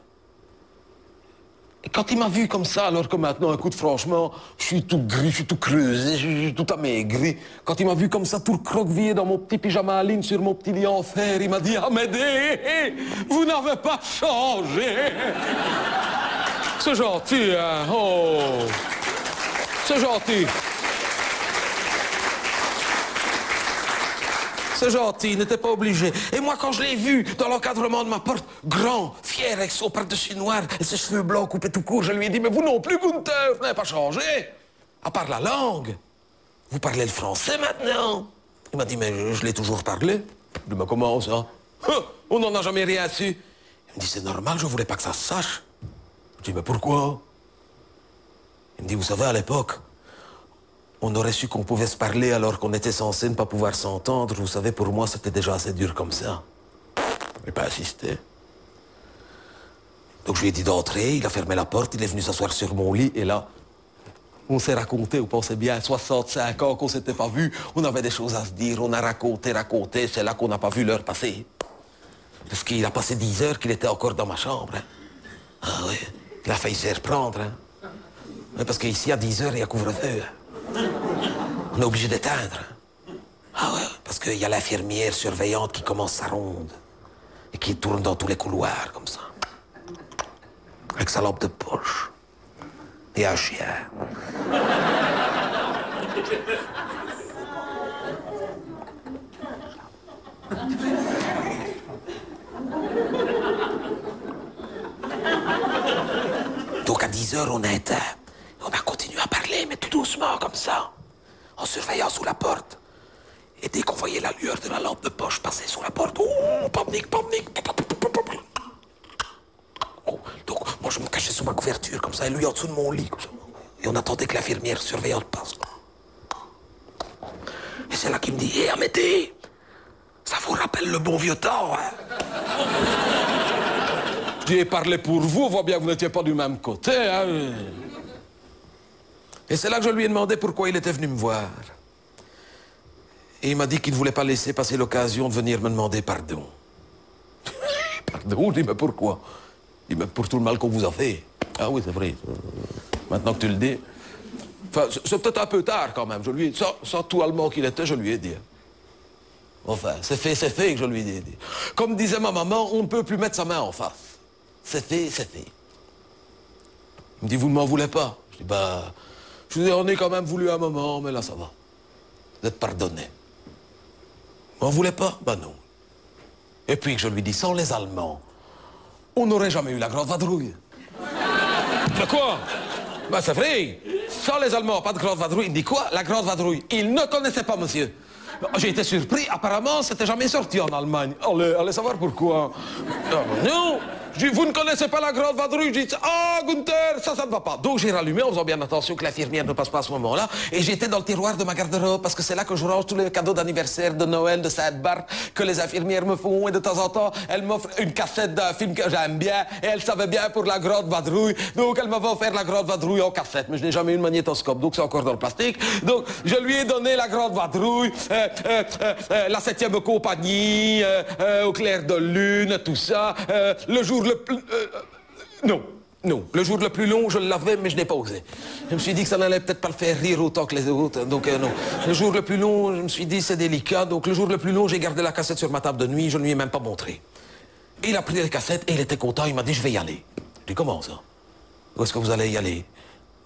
Et quand il m'a vu comme ça, alors que maintenant, écoute, franchement, je suis tout gris, je suis tout creusé, je suis tout amaigri. Quand il m'a vu comme ça, tout recroquevillé dans mon petit pyjama à ligne sur mon petit lit en fer, il m'a dit « Amédée, vous n'avez pas changé !» C'est gentil, hein? Oh! C'est gentil. C'est gentil, il n'était pas obligé. Et moi, quand je l'ai vu dans l'encadrement de ma porte, grand, fier, avec son par-dessus noir et ses cheveux blancs coupés tout court, je lui ai dit, mais vous non plus, Gunther, vous n'avez pas changé. À part la langue. Vous parlez le français maintenant. Il m'a dit, mais je l'ai toujours parlé. Je lui ai dit, mais comment ça? On n'en a jamais rien su. Il me dit, c'est normal, je voulais pas que ça se sache. Je lui ai dit, mais pourquoi? Il me dit, vous savez, à l'époque, on aurait su qu'on pouvait se parler alors qu'on était censé ne pas pouvoir s'entendre. Vous savez, pour moi, c'était déjà assez dur comme ça. Je n'ai pas insisté. Donc je lui ai dit d'entrer, il a fermé la porte, il est venu s'asseoir sur mon lit, et là, on s'est raconté, vous pensez bien, 65 ans qu'on s'était pas vus, on avait des choses à se dire, on a raconté, c'est là qu'on n'a pas vu l'heure passer. Parce qu'il a passé 10 heures qu'il était encore dans ma chambre. Hein. Ah oui, il a failli se faire prendre. Hein. Oui, parce qu'ici, à 10 heures, il y a couvre-feu. Hein. On est obligé d'éteindre. Ah ouais, parce qu'il y a l'infirmière surveillante qui commence sa ronde. Et qui tourne dans tous les couloirs, comme ça. Avec sa lampe de poche. Et un chien. heures, on a éteint. On a continué à parler, mais tout doucement, comme ça, en surveillant sous la porte. Et dès qu'on voyait la lueur de la lampe de poche passer sous la porte, oh, panique. Oh, donc, moi, je me cachais sous ma couverture, comme ça, et lui en dessous de mon lit, comme ça. Et on attendait que l'infirmière surveillante passe. Et c'est là qu'il me dit, hé, Amédée, ça vous rappelle le bon vieux temps, hein? Je dis, parlez pour vous, on voit bien que vous n'étiez pas du même côté, hein? Et c'est là que je lui ai demandé pourquoi il était venu me voir. Et il m'a dit qu'il ne voulait pas laisser passer l'occasion de venir me demander pardon. Pardon? Je dis, mais pourquoi? Je dis, mais pour tout le mal qu'on vous a fait. Ah oui, c'est vrai. Maintenant que tu le dis. Enfin, c'est peut-être un peu tard quand même. Je lui ai dit, sans tout allemand qu'il était, je lui ai dit. Enfin, c'est fait que je lui ai dit. Comme disait ma maman, on ne peut plus mettre sa main en face. C'est fait. Il me dit, vous ne m'en voulez pas? Je dis, bah, je vous ai quand même voulu un moment, mais là, ça va. Vous êtes pardonné. M'en voulez pas? Ben non. Et puis que je lui dis, sans les Allemands, on n'aurait jamais eu la grande vadrouille. De quoi? Ben c'est vrai. Sans les Allemands, pas de grande vadrouille. Il me dit quoi? La grande vadrouille. Il ne connaissait pas, monsieur. J'ai été surpris. Apparemment, c'était jamais sorti en Allemagne. Allez savoir pourquoi. Non. Je dis, vous ne connaissez pas la grande vadrouille? Je dis, ah, Gunther, ça ne va pas. Donc j'ai rallumé en faisant bien attention que l'infirmière ne passe pas à ce moment-là. Et j'étais dans le tiroir de ma garde-robe parce que c'est là que je range tous les cadeaux d'anniversaire, de Noël, de Sainte-Barbe que les infirmières me font. Et de temps en temps, elles m'offrent une cassette d'un film que j'aime bien. Et elles savaient bien pour la grande vadrouille. Donc elles m'avaient offert la grande vadrouille en cassette. Mais je n'ai jamais eu de magnétoscope, donc c'est encore dans le plastique. Donc je lui ai donné la grande vadrouille, la 7e compagnie, au clair de lune, tout ça. Le jour le plus... non. Le jour le plus long, je l'avais, mais je n'ai pas osé. Je me suis dit que ça n'allait peut-être pas le faire rire autant que les autres, donc non. Le jour le plus long, je me suis dit, c'est délicat, donc le jour le plus long, j'ai gardé la cassette sur ma table de nuit, je ne lui ai même pas montré. Il a pris les cassettes et il était content, il m'a dit, je vais y aller. Je dis, comment ça? Où est-ce que vous allez y aller?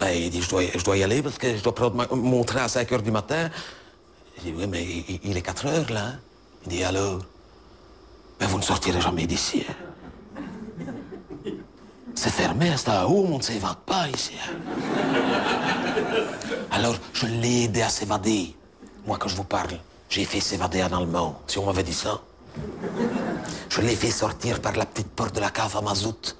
Ben, il dit, je dois y aller parce que je dois prendre mon train à 5 h du matin. Je dis, oui, mais il est 4 h, là. Hein? Il dit, alors? Ben, vous ne sortirez jamais d'ici, hein? C'est fermé, c'est un home, on ne s'évade pas ici. Hein. Alors, je l'ai aidé à s'évader. Moi, quand je vous parle, j'ai fait s'évader en allemand, si on m'avait dit ça. Je l'ai fait sortir par la petite porte de la cave à mazout.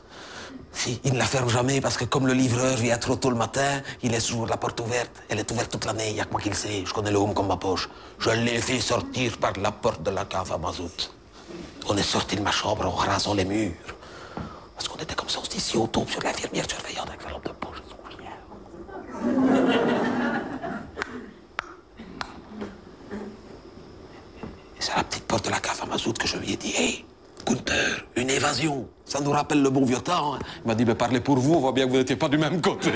Si, il ne la ferme jamais parce que comme le livreur vient trop tôt le matin, il laisse toujours la porte ouverte. Elle est ouverte toute l'année, il n'y a que moi qui le sais. Je connais le home comme ma poche. Je l'ai fait sortir par la porte de la cave à mazout. On est sorti de ma chambre en rasant les murs. Parce qu'on était comme ça, on se dit, si on tombe sur l'infirmière surveillante avec la lampe de poche, c'est son chien. Et c'est à la petite porte de la cave à mazout que je lui ai dit, hé, Gunther, une évasion, ça nous rappelle le bon vieux temps. Hein. Il m'a dit, mais parlez pour vous, on voit bien que vous n'étiez pas du même côté.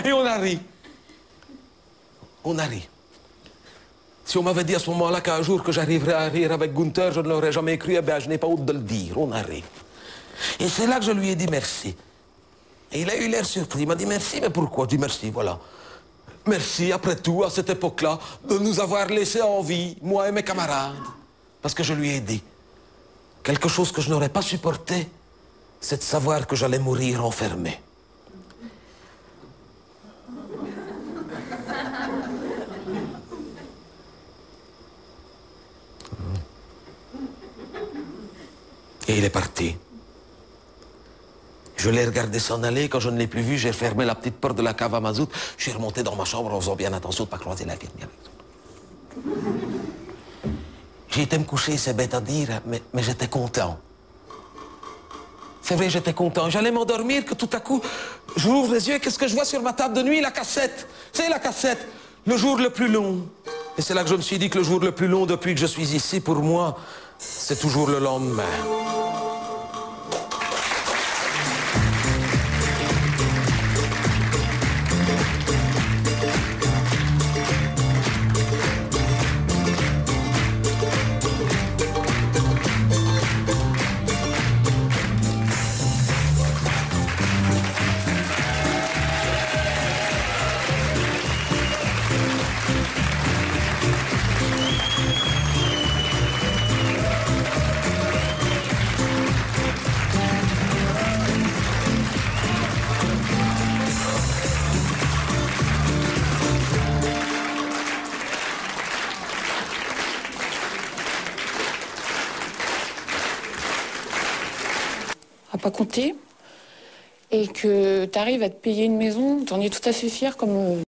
Et on a ri. On a ri. Si on m'avait dit à ce moment-là qu'un jour que j'arriverais à rire avec Gunther, je ne l'aurais jamais cru, eh bien, je n'ai pas honte de le dire, on a ri. Et c'est là que je lui ai dit merci. Et il a eu l'air surpris. Il m'a dit merci, mais pourquoi? Je dis merci, voilà. Merci, après tout, à cette époque-là, de nous avoir laissés en vie, moi et mes camarades. Parce que je lui ai dit, quelque chose que je n'aurais pas supporté, c'est de savoir que j'allais mourir enfermé. Et il est parti. Je l'ai regardé s'en aller. Quand je ne l'ai plus vu, j'ai fermé la petite porte de la cave à mazout. Je suis remonté dans ma chambre en faisant bien attention de ne pas croiser l'infirmière. J'ai été me coucher, c'est bête à dire, mais j'étais content. C'est vrai, j'étais content. J'allais m'endormir que tout à coup, j'ouvre les yeux et qu'est-ce que je vois sur ma table de nuit? La cassette. C'est la cassette. Le jour le plus long. Et c'est là que je me suis dit que le jour le plus long depuis que je suis ici, pour moi, c'est toujours le lendemain. pas compté et que tu arrives à te payer une maison, t'en es tout à fait fier comme